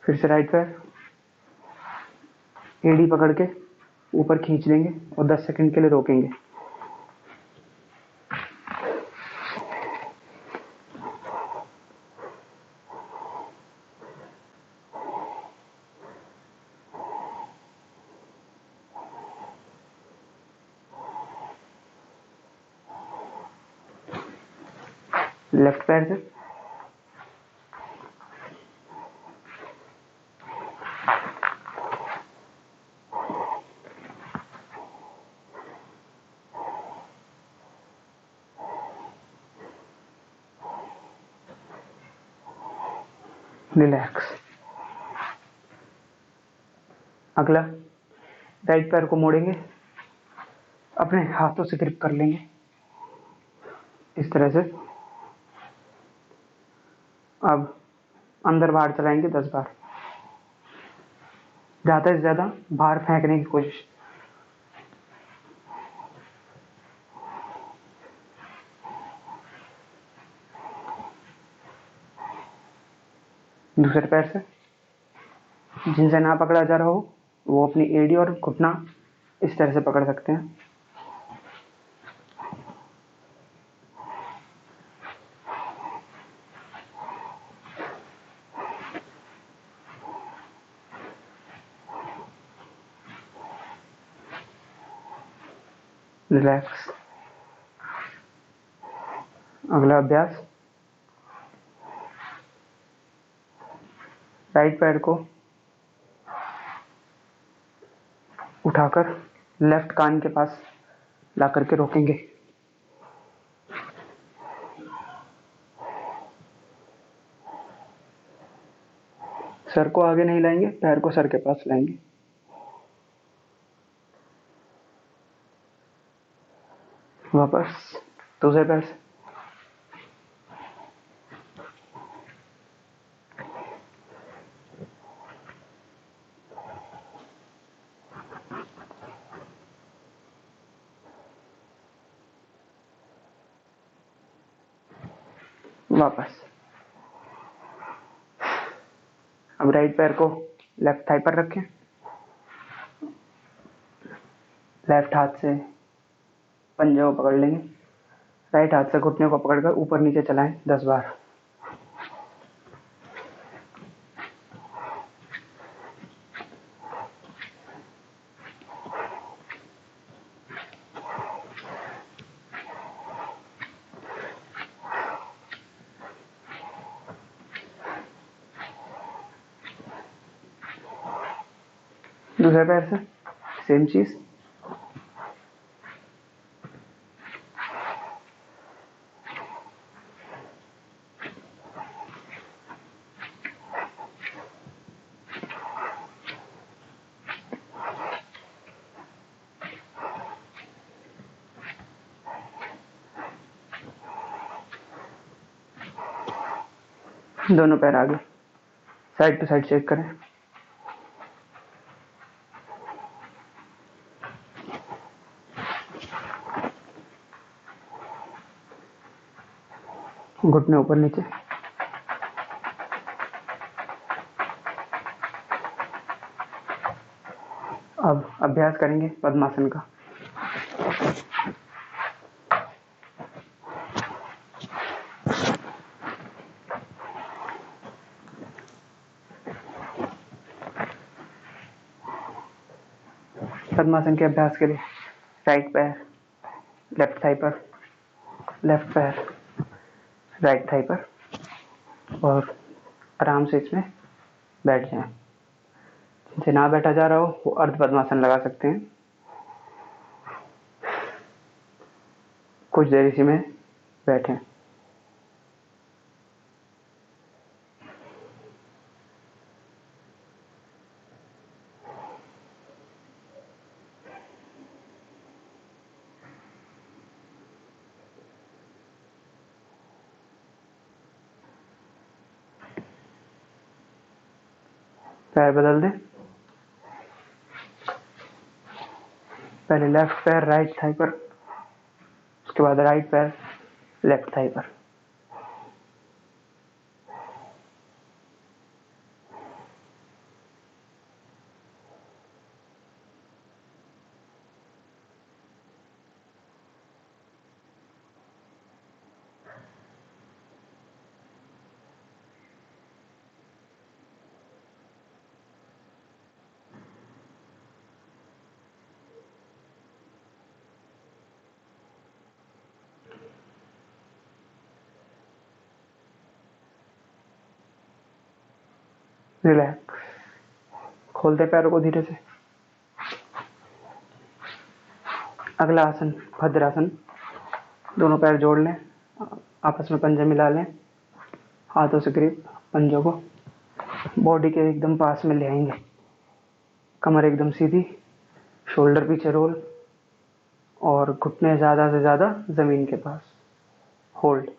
फिर से राइट पैर, एड़ी पकड़ के ऊपर खींच लेंगे और 10 सेकंड के लिए रोकेंगे। लेफ्ट पैर से रिलैक्स। अगला, राइट पैर को मोड़ेंगे, अपने हाथों से ग्रिप कर लेंगे इस तरह से। अब अंदर बाहर चलाएंगे 10 बार, ज़्यादा से ज़्यादा बाहर फेंकने की कोशिश। दूसरे पैर से, जिनसे ना पकड़ा जा रहा हो वो अपनी एड़ी और घुटना इस तरह से पकड़ सकते हैं। रिलैक्स। अगला अभ्यास, राइट पैर को उठाकर लेफ्ट कान के पास ला करके रोकेंगे। सर को आगे नहीं लाएंगे, पैर को सर के पास लाएंगे। वापस दूसरे पैर से, वापस। अब राइट पैर को लेफ्ट थाई पर रखें, लेफ्ट हाथ से पंजे को पकड़ लेंगे, राइट हाथ से घुटने को पकड़कर ऊपर नीचे चलाएं 10 बार। दूसरे पैर से सेम चीज। दोनों पैर आगे, साइड टू साइड चेक करें। घुटने ऊपर नीचे। अब अभ्यास करेंगे पद्मासन का। पद्मासन के अभ्यास के लिए राइट पैर लेफ्ट थाई पर, लेफ्ट पैर राइट थाई पर, और आराम से इसमें बैठ जाएं। जिनसे ना बैठा जा रहा हो वो अर्ध पद्मासन लगा सकते हैं। कुछ देर इसी में बैठें। पैर बदल दें। पहले लेफ्ट पैर राइट थाई पर, उसके बाद राइट पैर लेफ्ट थाई पर। रिलैक्स। खोलते पैरों को धीरे से। अगला आसन भद्रासन। दोनों पैर जोड़ लें, आपस में पंजे मिला लें, हाथों से ग्रिप पंजों को बॉडी के एकदम पास में ले आएंगे। कमर एकदम सीधी, शोल्डर पीछे रोल, और घुटने ज्यादा से ज्यादा जमीन के पास। होल्ड।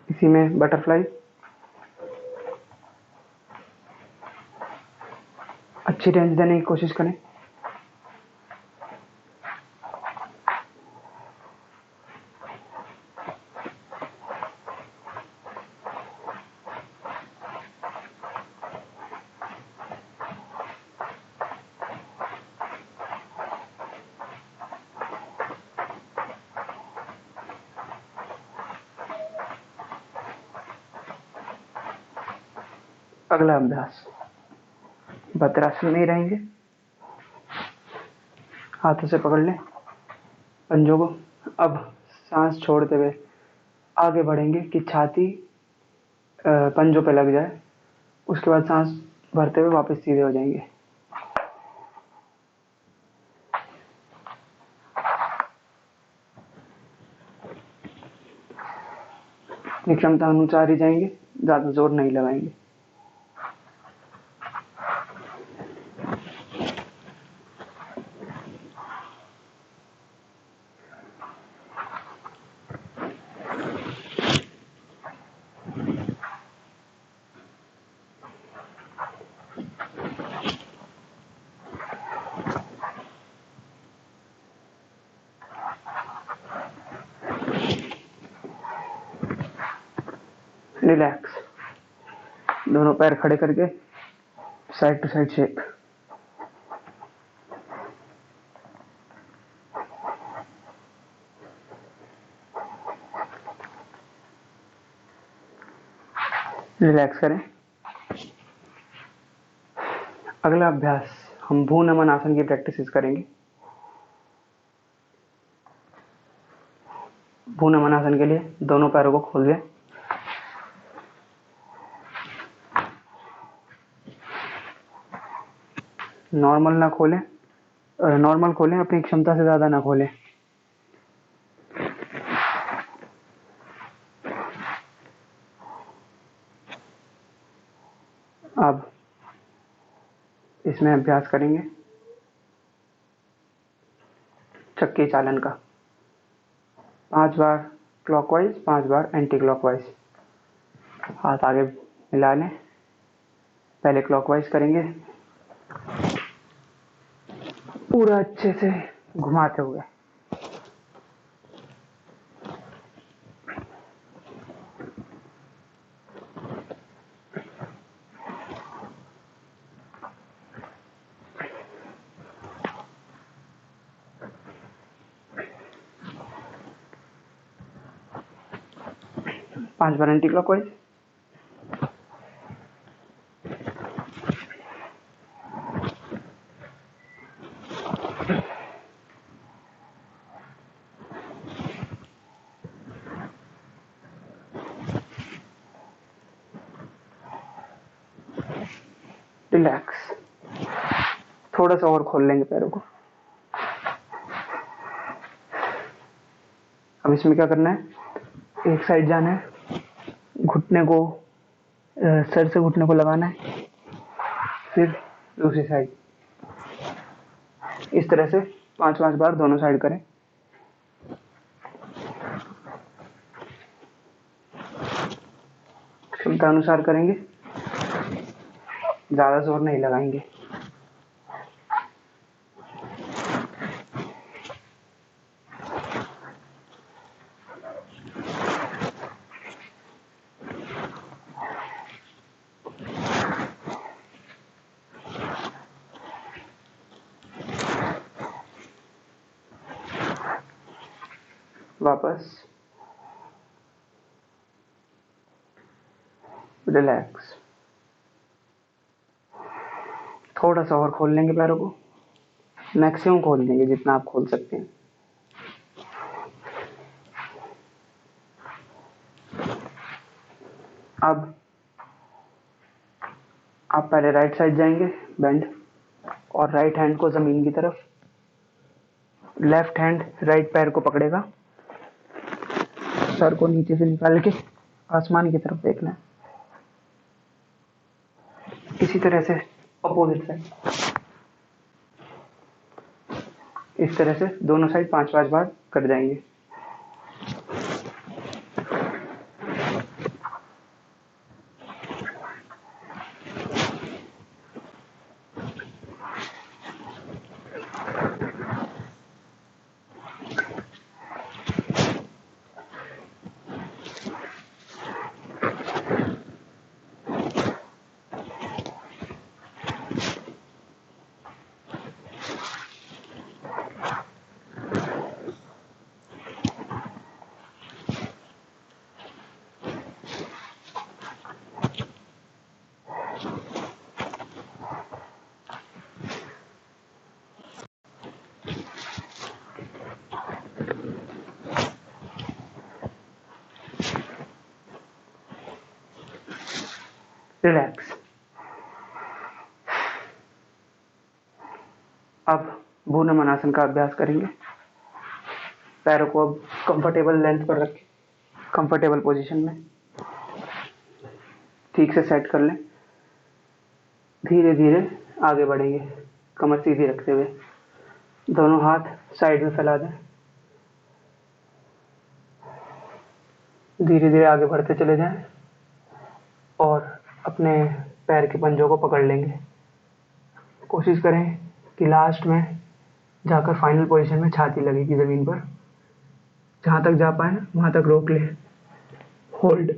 इसी में बटरफ्लाई। अच्छी रेंज देने की कोशिश करें। अगला अभ्यास भद्रासन में ही रहेंगे। हाथों से पकड़ लें पंजों को। अब सांस छोड़ते हुए आगे बढ़ेंगे कि छाती पंजों पे लग जाए। उसके बाद सांस भरते हुए वापस सीधे हो जाएंगे। अपनी क्षमता अनुसार ही जाएंगे, ज्यादा जोर नहीं लगाएंगे। रिलैक्स। दोनों पैर खड़े करके side to side shake. Relax करें। अगला अभ्यास हम भू नमन आसन की प्रैक्टिस करेंगे। भू नमन आसन के लिए दोनों पैरों को खोल दें। नॉर्मल ना खोलें, नॉर्मल खोलें, अपनी क्षमता से ज्यादा ना खोलें। अब इसमें अभ्यास करेंगे के चालन का। 5 बार क्लॉकवाइज, 5 बार एंटी क्लॉकवाइज। हाथ आगे मिला लें, पहले क्लॉकवाइज करेंगे, पूरा अच्छे से घुमाते हुए। पांच बार एंटी क्लॉकवाइज। रिलैक्स। थोड़ा सा और खोल लेंगे पैरों को। अब इसमें क्या करना है, एक साइड जाना है, घुटने को सर से घुटने को लगाना है, फिर दूसरी साइड। इस तरह से 5-5 बार दोनों साइड करें। क्षमता अनुसार करेंगे, ज्यादा जोर नहीं लगाएंगे। वापस रिलैक्स। थोड़ा सा और खोल लेंगे पैरों को, मैक्सिमम खोल देंगे जितना आप खोल सकते हैं। अब आप पहले राइट साइड जाएंगे बेंड, और राइट हैंड को जमीन की तरफ, लेफ्ट हैंड राइट पैर को पकड़ेगा, सर को नीचे से निकाल के आसमान की तरफ देखना है। इसी तरह से अपोजिट साइड, इस तरह से दोनों साइड 5-5 बार कर जाएंगे। रिलैक्स। अब भू नमन आसन का अभ्यास करेंगे। पैरों को अब कंफर्टेबल लेंथ पर रखें, कंफर्टेबल पोजीशन में ठीक से सेट कर लें। धीरे धीरे आगे बढ़ेंगे, कमर सीधी रखते हुए। दोनों हाथ साइड में फैला दें, धीरे धीरे आगे बढ़ते चले जाएं और अपने पैर के पंजों को पकड़ लेंगे। कोशिश करें कि लास्ट में जाकर फाइनल पोजीशन में छाती लगेगी जमीन पर, जहां तक जा पाए वहां तक रोक लें, होल्ड।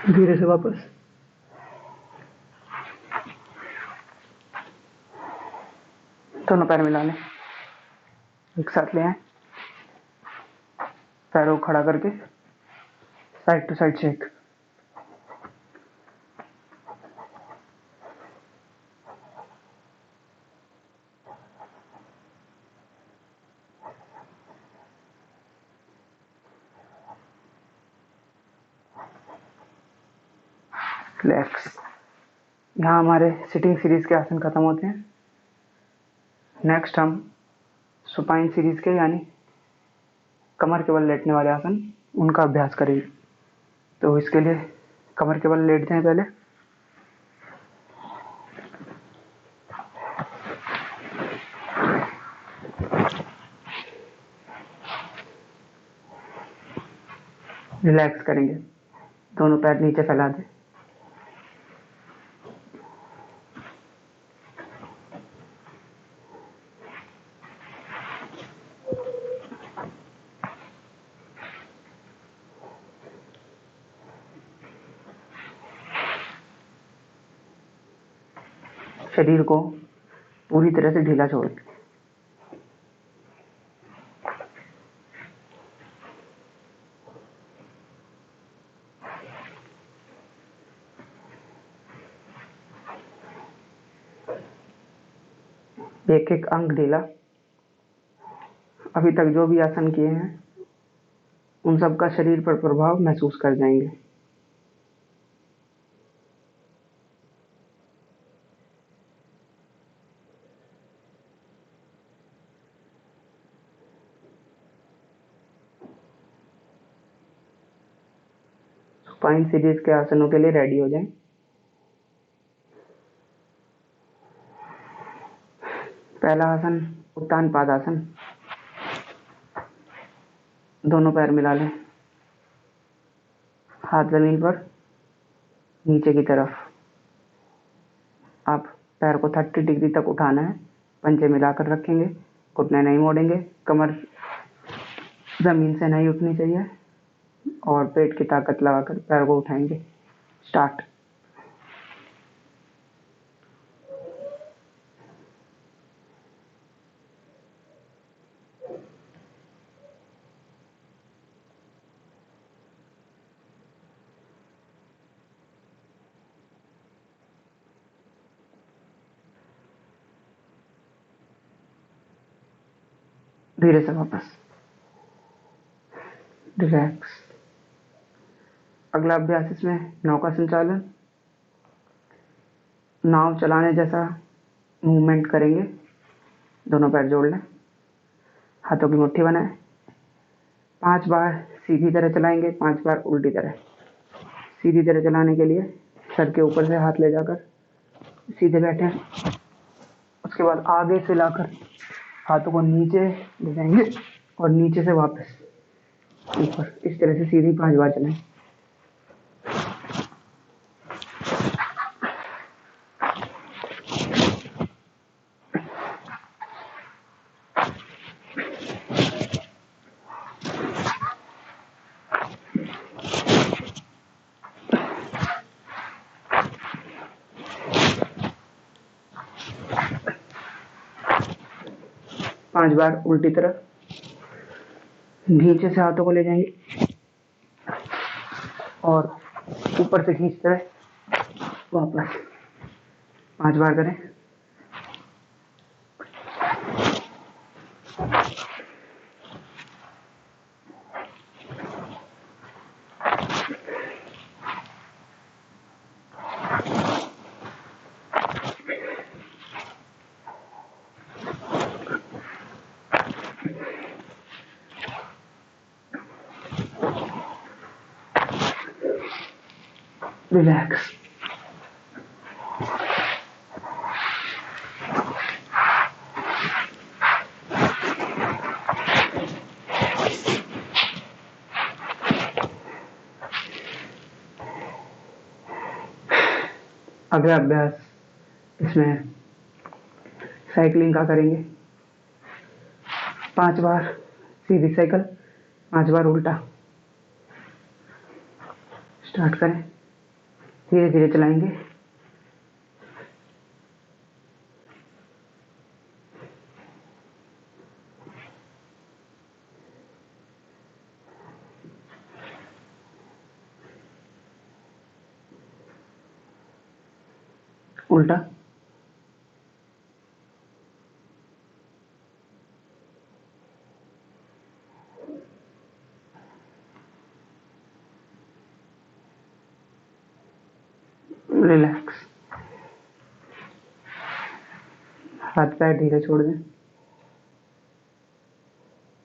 धीरे से वापस। दोनों पैर मिला लें, एक साथ ले आए, पैरों को खड़ा करके side to side shake. Relax. यहाँ हमारे सिटिंग सीरीज के आसन खत्म होते हैं। नेक्स्ट हम सुपाइन सीरीज के यानी कमर के बल लेटने वाले आसन उनका अभ्यास करेंगे। तो इसके लिए कमर के बल लेट जाएं पहले। रिलैक्स करेंगे, दोनों पैर नीचे फैला दें। शरीर को पूरी तरह से ढीला छोड़ दें। एक एक अंग ढीला। अभी तक जो भी आसन किए हैं उन सब का शरीर पर प्रभाव महसूस कर जाएंगे। सुपाइन सीरीज के आसनों के लिए रेडी हो जाएं। पहला आसन उत्तान पादासन। दोनों पैर मिला लें, हाथ जमीन पर, नीचे की तरफ। आप पैर को 30 डिग्री तक उठाना है, पंजे मिलाकर रखेंगे, घुटने नहीं मोड़ेंगे, कमर जमीन से नहीं उठनी चाहिए और पेट की ताकत लगाकर पैर को उठाएंगे। स्टार्ट। धीरे से वापस। रिलैक्स। अगला अभ्यास इसमें नौका संचालन, नाव चलाने जैसा मूवमेंट करेंगे। दोनों पैर जोड़ लें, हाथों की मुट्ठी बनाएं। 5 बार सीधी तरह चलाएंगे, 5 बार उल्टी तरह। सीधी तरह चलाने के लिए सर के ऊपर से हाथ ले जाकर सीधे बैठे। उसके बाद आगे से लाकर हाथों को नीचे ले जाएंगे और नीचे से वापस ऊपर। इस तरह से सीधी 5 बार चलाएं। पांच बार उल्टी तरफ। नीचे से हाथों को ले जाएंगे और ऊपर से खींचते हुए वापस। 5 बार करें। रिलैक्स। अगला अभ्यास इसमें साइकिलिंग का करेंगे। 5 बार सीधी साइकिल, 5 बार उल्टा। स्टार्ट करें। धीरे धीरे चलाएंगे। उल्टा। हाथ पैर धीरे छोड़ दें।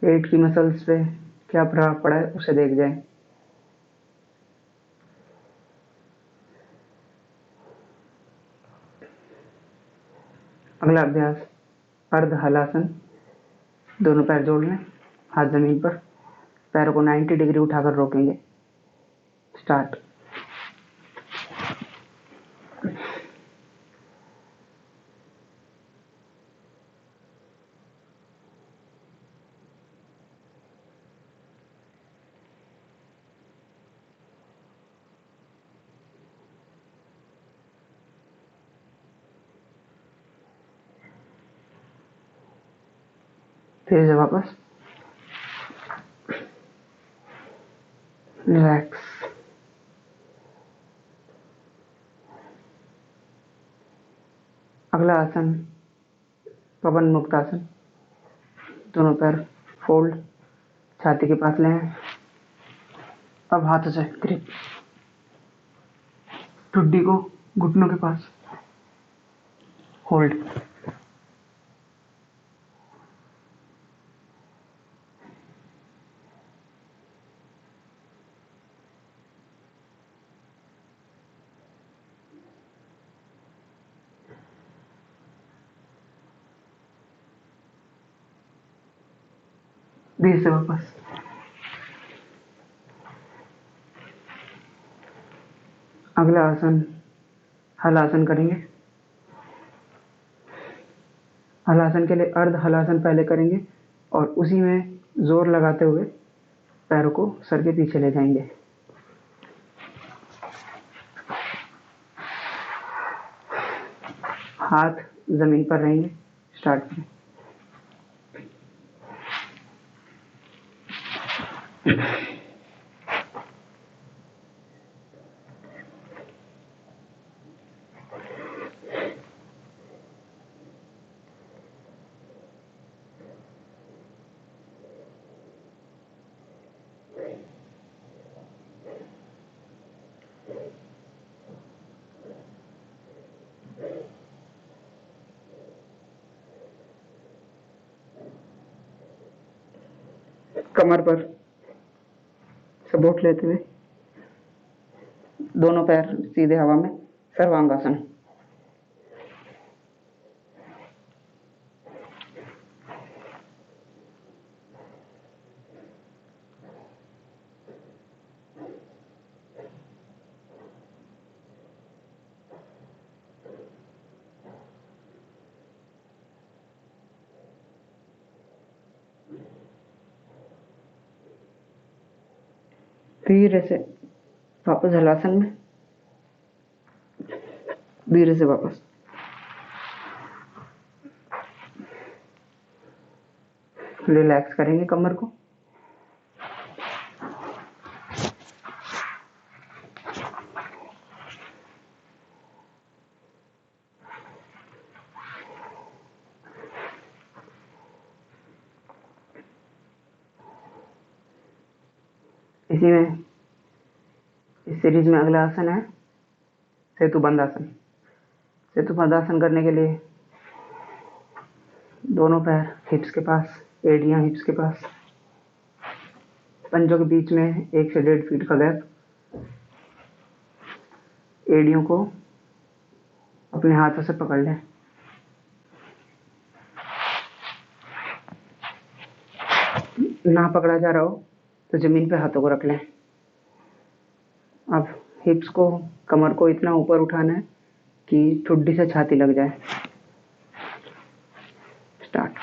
पेट की मसल्स पे क्या प्रभाव पड़ा है उसे देख जाएं। अगला अभ्यास अर्ध हलासन। दोनों पैर जोड़ लें, हाथ जमीन पर, पैरों को 90 डिग्री उठाकर रोकेंगे। स्टार्ट। फिर से वापस रिलैक्स। अगला आसन पवन मुक्त आसन। दोनों पैर फोल्ड, छाती के पास लें। अब हाथों से ग्रिप, ठुड्डी को घुटनों के पास होल्ड। धीरे से वापस। अगला आसन हलासन करेंगे। हलासन के लिए अर्ध हलासन पहले करेंगे और उसी में जोर लगाते हुए पैरों को सर के पीछे ले जाएंगे। हाथ जमीन पर रहेंगे। स्टार्ट करें। कमर पर सपोर्ट लेते हुए दोनों पैर सीधे हवा में, सर्वांगासन। धीरे से वापस हलासन में, धीरे से वापस। रिलैक्स करेंगे कमर को। इसी में इस सीरीज में अगला आसन है सेतुबंध आसन। सेतुबंध आसन करने के लिए दोनों पैर हिप्स के पास, एड़ियां हिप्स के पास, पंजों के बीच में 1 से 1.5 फीट का गैप। एड़ियों को अपने हाथों से पकड़ लें। ना पकड़ा जा रहा हो तो जमीन पे हाथों को रख लें। अब हिप्स को, कमर को इतना ऊपर उठाना है कि ठुड्डी से छाती लग जाए। स्टार्ट।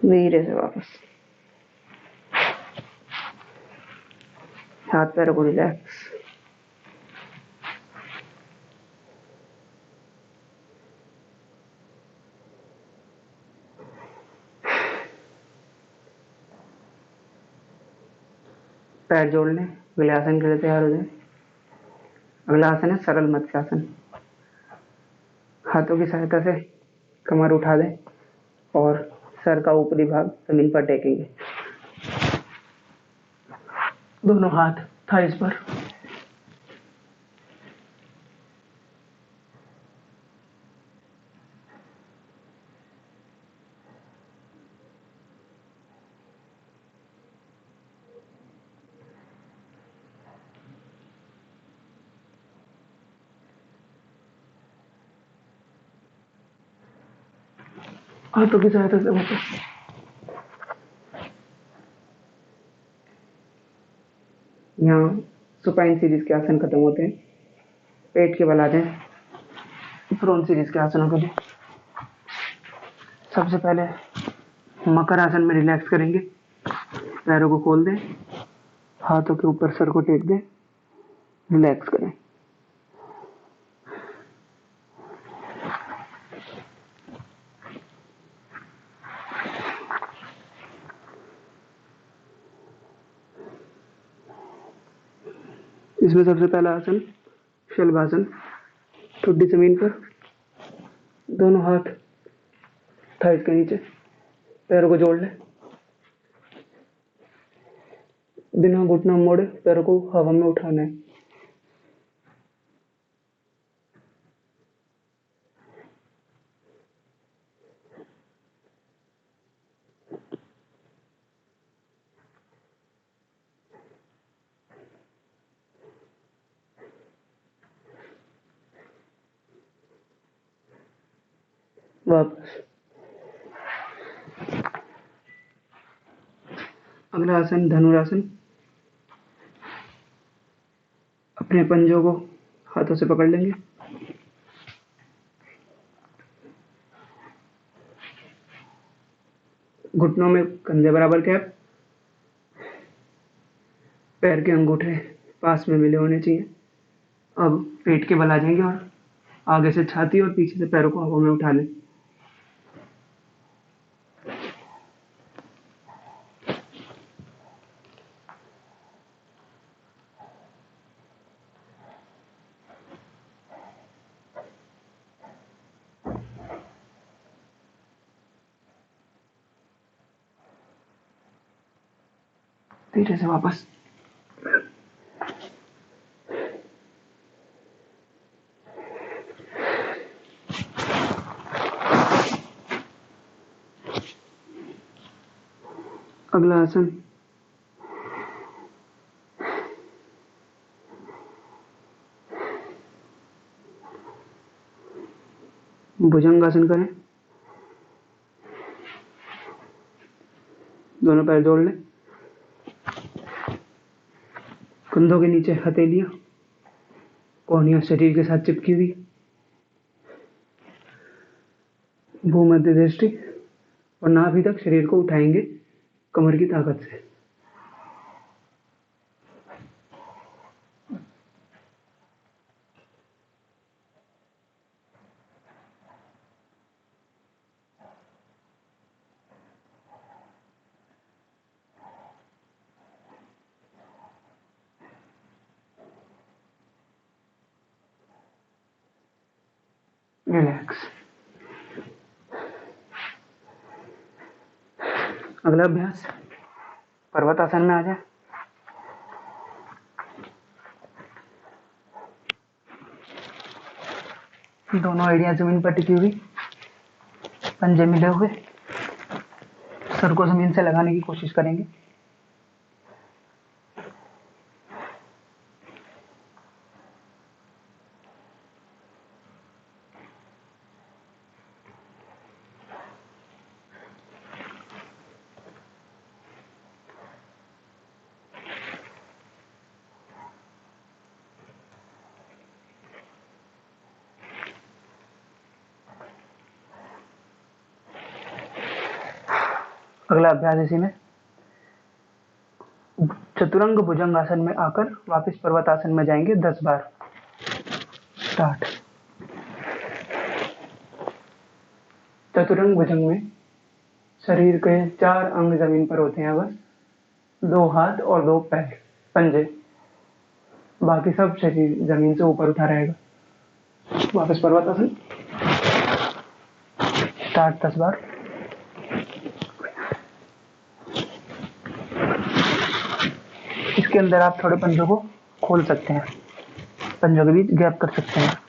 धीरे से वापस। हाथ पैरों को रिलैक्स। पैर जोड़ लें, अगले आसन के लिए तैयार हो जाए। अगला आसन है सरल मत्स्यासन। हाथों की सहायता से कमर उठा दें और सर का ऊपरी भाग जमीन पर टेकेंगे। दोनों हाथ थाइस पर। हाथों की सहायता से वापस। यहाँ सुपाइन सीरीज के आसन खत्म होते हैं। पेट के बल आ जाए प्रोन सीरीज के आसनों के लिए। सबसे पहले मकर आसन में रिलैक्स करेंगे। पैरों को खोल दें, हाथों के ऊपर सर को टेक दें, रिलैक्स करें। इसमें सबसे पहला आसन शलभासन। ठुड्डी जमीन पर, दोनों हाथ थाइस के नीचे, पैरों को जोड़ लें, बिना घुटना मोड़े पैरों को हवा में उठाना है। वापस। अगला आसन धनुरासन। अपने पंजों को हाथों से पकड़ लेंगे, घुटनों में कंधे बराबर कैप, पैर के अंगूठे पास में मिले होने चाहिए। अब पेट के बल आ जाएंगे और आगे से छाती और पीछे से पैरों को हवा में उठा लें। धीरे से वापस। अगला आसन भुजंगासन करें। दोनों पैर जोड़ लें, कंधों के नीचे हथेलियां, कोहनियां शरीर के साथ चिपकी हुई, भूमध्य दृष्टि और नाभि तक शरीर को उठाएंगे कमर की ताकत से। रिलैक्स। अगला अभ्यास पर्वतासन में आ जाए। दोनों एड़ियां जमीन पर टिकी हुई, पंजे मिले हुए, सर को जमीन से लगाने की कोशिश करेंगे। अगला अभ्यास इसी में चतुरंग भुजंग आसन में आकर वापस पर्वतासन में जाएंगे 10 बार। स्टार्ट। चतुरंग भुजंग में शरीर के 4 अंग जमीन पर होते हैं, बस 2 हाथ और 2 पैर। पंजे, बाकी सब शरीर जमीन से ऊपर उठा रहेगा। वापस पर्वतासन। स्टार्ट 10 बार। इसके अंदर आप थोड़े पंजों को खोल सकते हैं, पंजों के बीच गैप कर सकते हैं।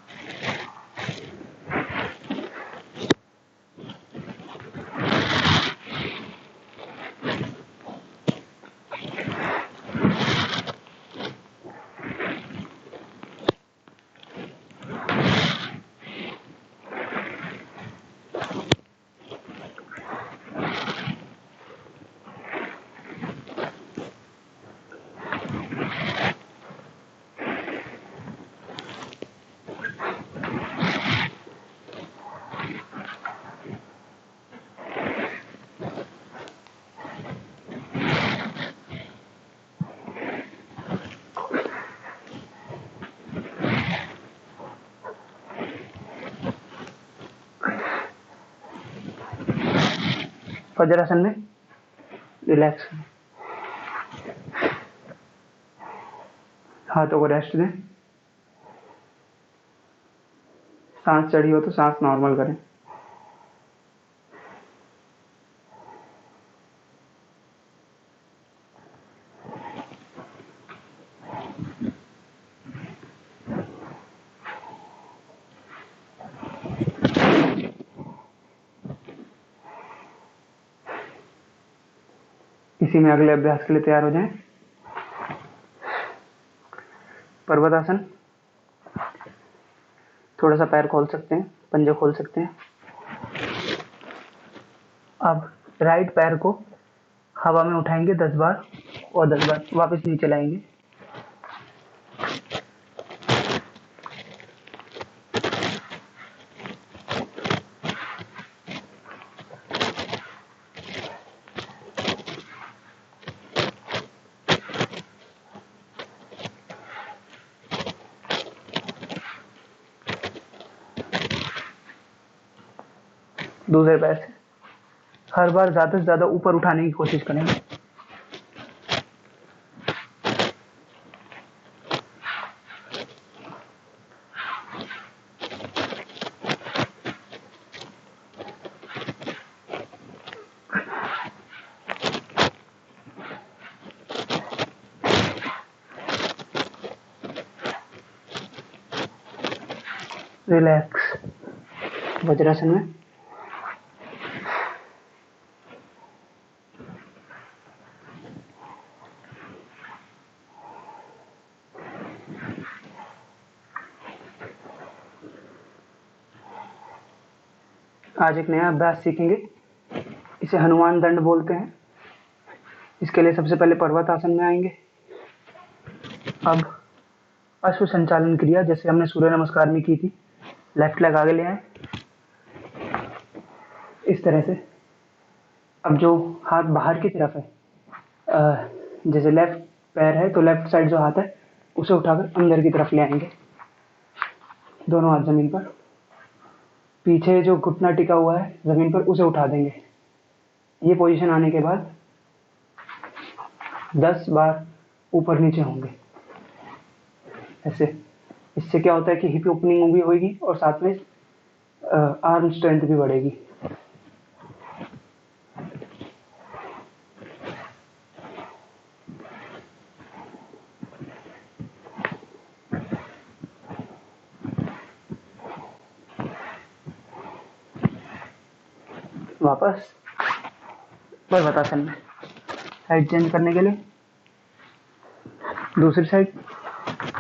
वज्रासन में रिलैक्स, हाथों को रेस्ट दें। सांस चढ़ी हो तो सांस नॉर्मल करें। इसी में अगले अभ्यास के लिए तैयार हो जाएं। पर्वतासन। थोड़ा सा पैर खोल सकते हैं, पंजे खोल सकते हैं। अब राइट पैर को हवा में उठाएंगे 10 बार और 10 बार वापस नीचे लाएंगे। दूसरे पैर से हर बार ज्यादा से ज्यादा ऊपर उठाने की कोशिश करेंगे। रिलैक्स। वज्रासन में आज एक नया अभ्यास सीखेंगे, इसे हनुमान दंड बोलते हैं। इसके लिए सबसे पहले पर्वतासन में आएंगे। अब अश्व संचालन क्रिया जैसे हमने सूर्य नमस्कार में की थी, लेफ्ट लेग आगे ले आए इस तरह से। अब जो हाथ बाहर की तरफ है, जैसे लेफ्ट पैर है तो लेफ्ट साइड जो हाथ है उसे उठाकर अंदर की तरफ ले आएंगे, दोनों हाथ जमीन पर। पीछे जो घुटना टिका हुआ है जमीन पर उसे उठा देंगे। ये पोजीशन आने के बाद 10 बार ऊपर नीचे होंगे ऐसे। इससे क्या होता है कि हिप ओपनिंग भी होगी और साथ में आर्म स्ट्रेंथ भी बढ़ेगी। वापस पर्वतासन में साइड चेंज करने के लिए दूसरी साइड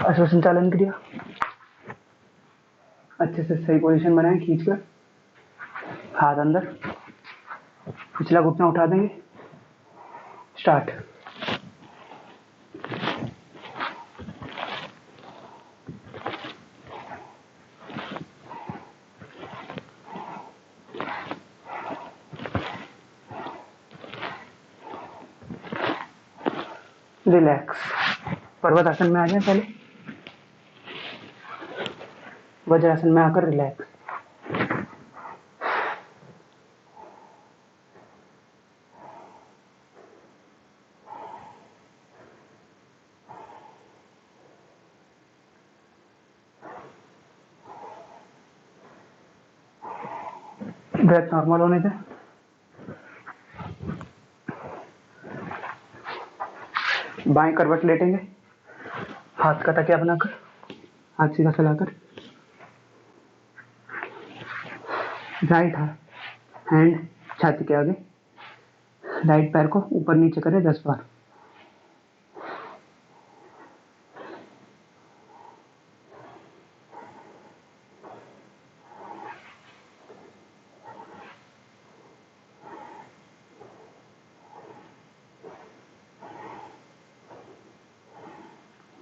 अश्व संचालन क्रिया। अच्छे से सही पोजीशन बनाएं, खींचकर हाथ अंदर, पिछला घुटना उठा देंगे। स्टार्ट। रिलैक्स। पर्वतासन में आ जाए पहले, वज्रासन में आकर रिलैक्स। ब्रेथ नॉर्मल होने से बाएं करवट लेटेंगे, हाथ का तकिया बनाकर, हाथ सीधा फैलाकर, राइट हैंड छाती के आगे, राइट पैर को ऊपर नीचे करें 10 बार।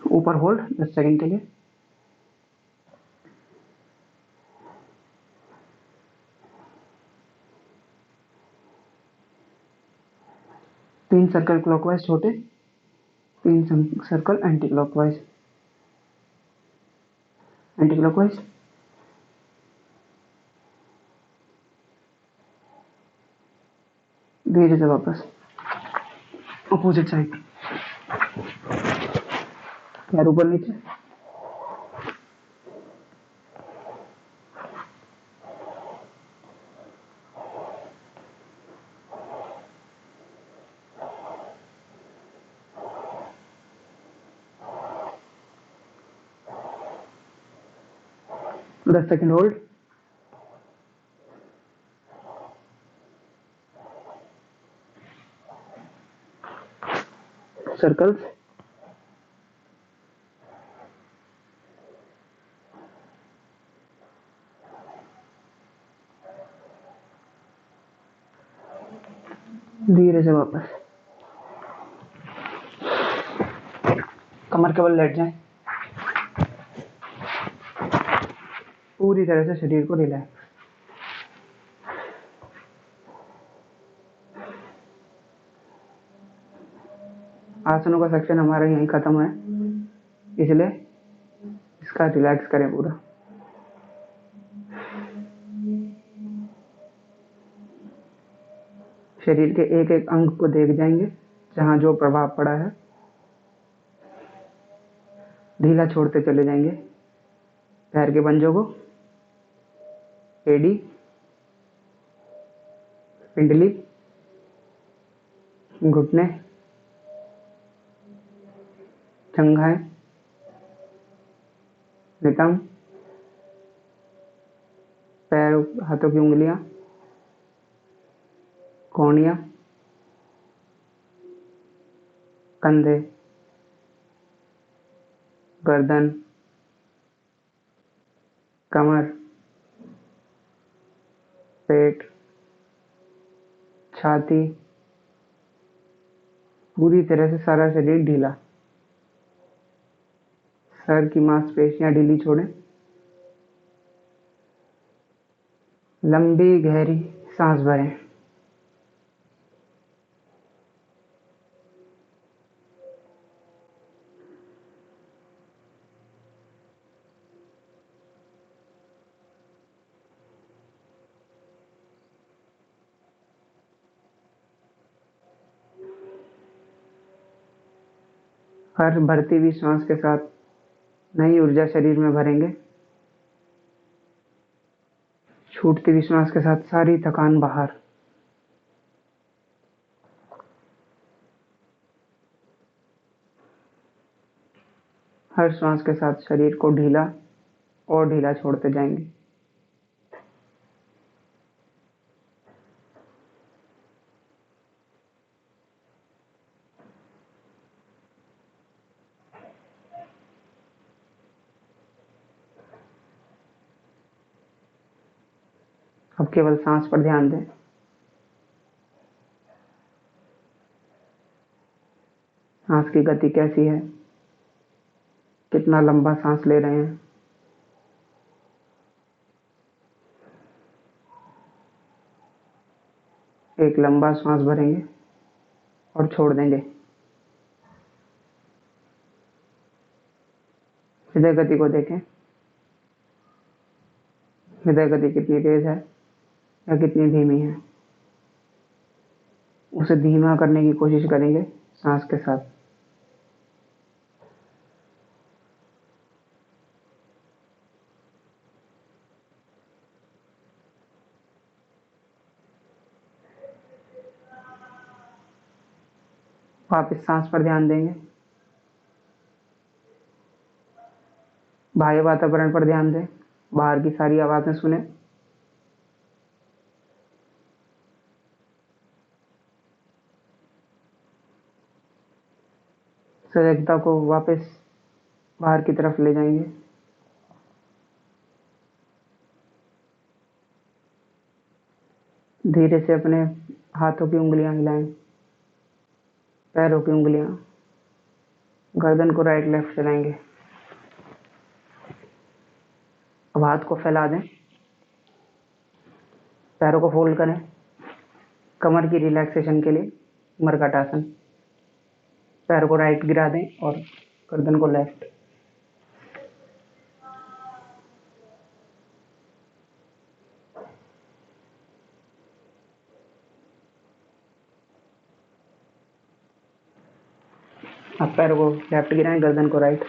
ऊपर होल्ड 10 सेकंड के लिए। तीन सर्कल क्लॉकवाइज छोटे, तीन circle anti clockwise, anti clockwise. धीरे से वापस अपोजिट साइड, पैर ऊपर नीचे, दस सेकंड होल्ड। सर्कल्स, धीरे से वापस। कमर के बल लेट जाएं, पूरी तरह से शरीर को रिलैक्स। आसनों का सेक्शन हमारा यहीं खत्म है, इसलिए इसका रिलैक्स करें पूरा। शरीर के एक एक अंग को देख जाएंगे जहां जो प्रभाव पड़ा है, ढीला छोड़ते चले जाएंगे। पैर के पंजों को, एडी, पिंडली, घुटने, जंघाएं, नितंब, पैर हाथों की उंगलियां, कोहनियां, कंधे, गर्दन, कमर, पेट, छाती, पूरी तरह से सारा शरीर ढीला। सर की मांसपेशियां ढीली छोड़ें। लंबी गहरी सांस भरें। हर भरती हुई सांस के साथ नई ऊर्जा शरीर में भरेंगे। छूटती हुई सांस के साथ सारी थकान बाहर। हर सांस के साथ शरीर को ढीला और ढीला छोड़ते जाएंगे। अब केवल सांस पर ध्यान दें। सांस की गति कैसी है, कितना लंबा सांस ले रहे हैं। एक लंबा सांस भरेंगे और छोड़ देंगे। हृदय गति को देखें, हृदय गति कितनी तेज है या कितनी धीमी है। उसे धीमा करने की कोशिश करेंगे सांस के साथ। वापस सांस पर ध्यान देंगे, बाह्य वातावरण पर ध्यान दें, बाहर की सारी आवाजें सुने। सजगता को वापस बाहर की तरफ ले जाएंगे। धीरे से अपने हाथों की उंगलियां हिलाएं, पैरों की उंगलियां, गर्दन को राइट लेफ्ट चलाएंगे। अब हाथ को फैला दें, पैरों को फोल्ड करें, कमर की रिलैक्सेशन के लिए मरकट आसन। पैरों को राइट गिरा दें और गर्दन को लेफ्ट। अब पैरों को लेफ्ट गिराएं, गर्दन को राइट।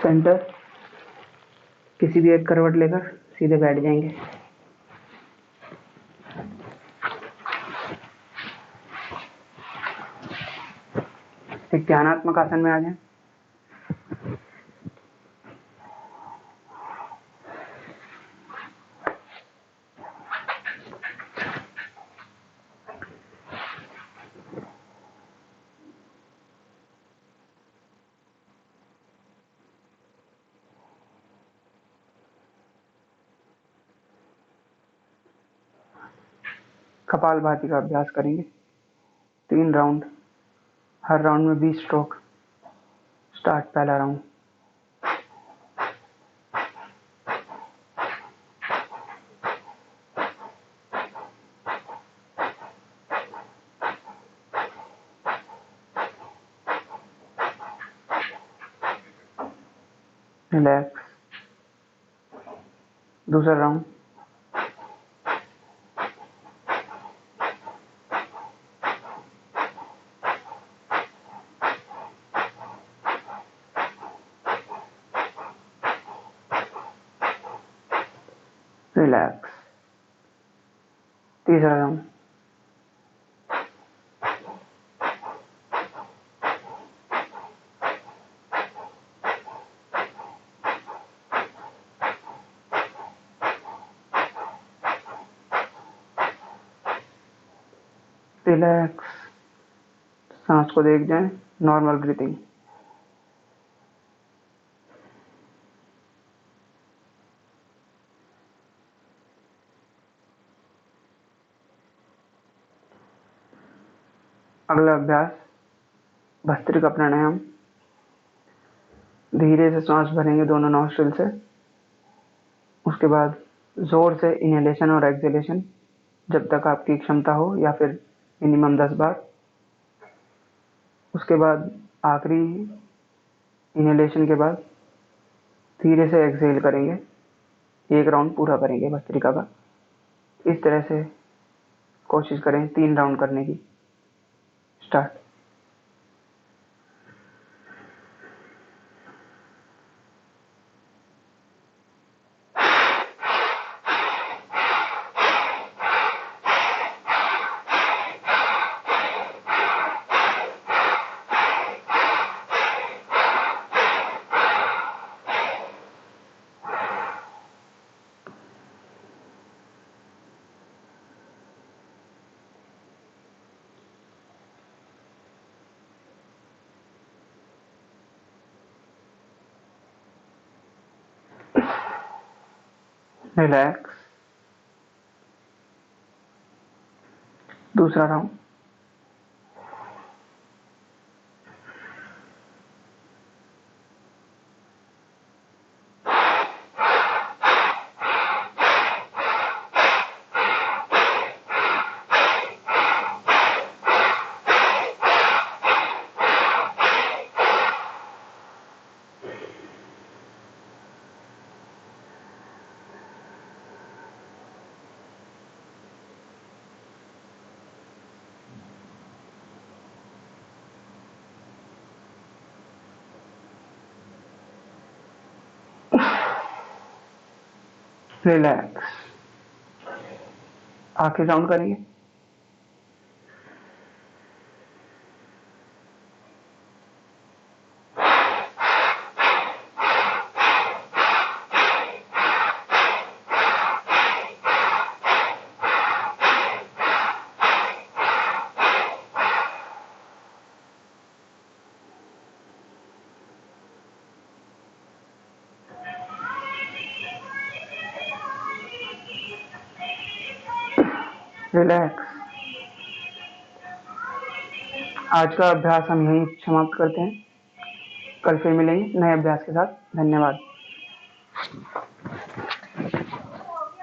सेंटर, किसी भी एक करवट लेकर सीधे बैठ जाएंगे। एक ध्यानात्मक आसन में आ जाएं। कपालभाति का अभ्यास करेंगे, 3 राउंड, हर राउंड में 20 स्ट्रोक। स्टार्ट पहला राउंड। रिलैक्स। दूसरा राउंड। रिलैक्स। तीसरा राउंड। रिलैक्स। सांस को देख जाएं, नॉर्मल ब्रीथिंग। अगला अभ्यास भस्त्रिका प्राणायाम। धीरे से सांस भरेंगे दोनों नॉस्ट्रिल से, उसके बाद जोर से इनहेलेशन और एक्सहेलेशन जब तक आपकी क्षमता हो, या फिर मिनिमम 10 बार। उसके बाद आखिरी इनहेलेशन के बाद धीरे से एक्सहेल करेंगे। एक राउंड पूरा करेंगे भस्त्रिका का। इस तरह से कोशिश करें 3 राउंड करने की। स्टार्ट। रिलैक्स। दूसरा राउंड। रिलैक्स। आखिरी राउंड करेंगे। रिलैक्स। आज का अभ्यास हम यहीं समाप्त करते हैं। कल फिर मिलेंगे नए अभ्यास के साथ। धन्यवाद।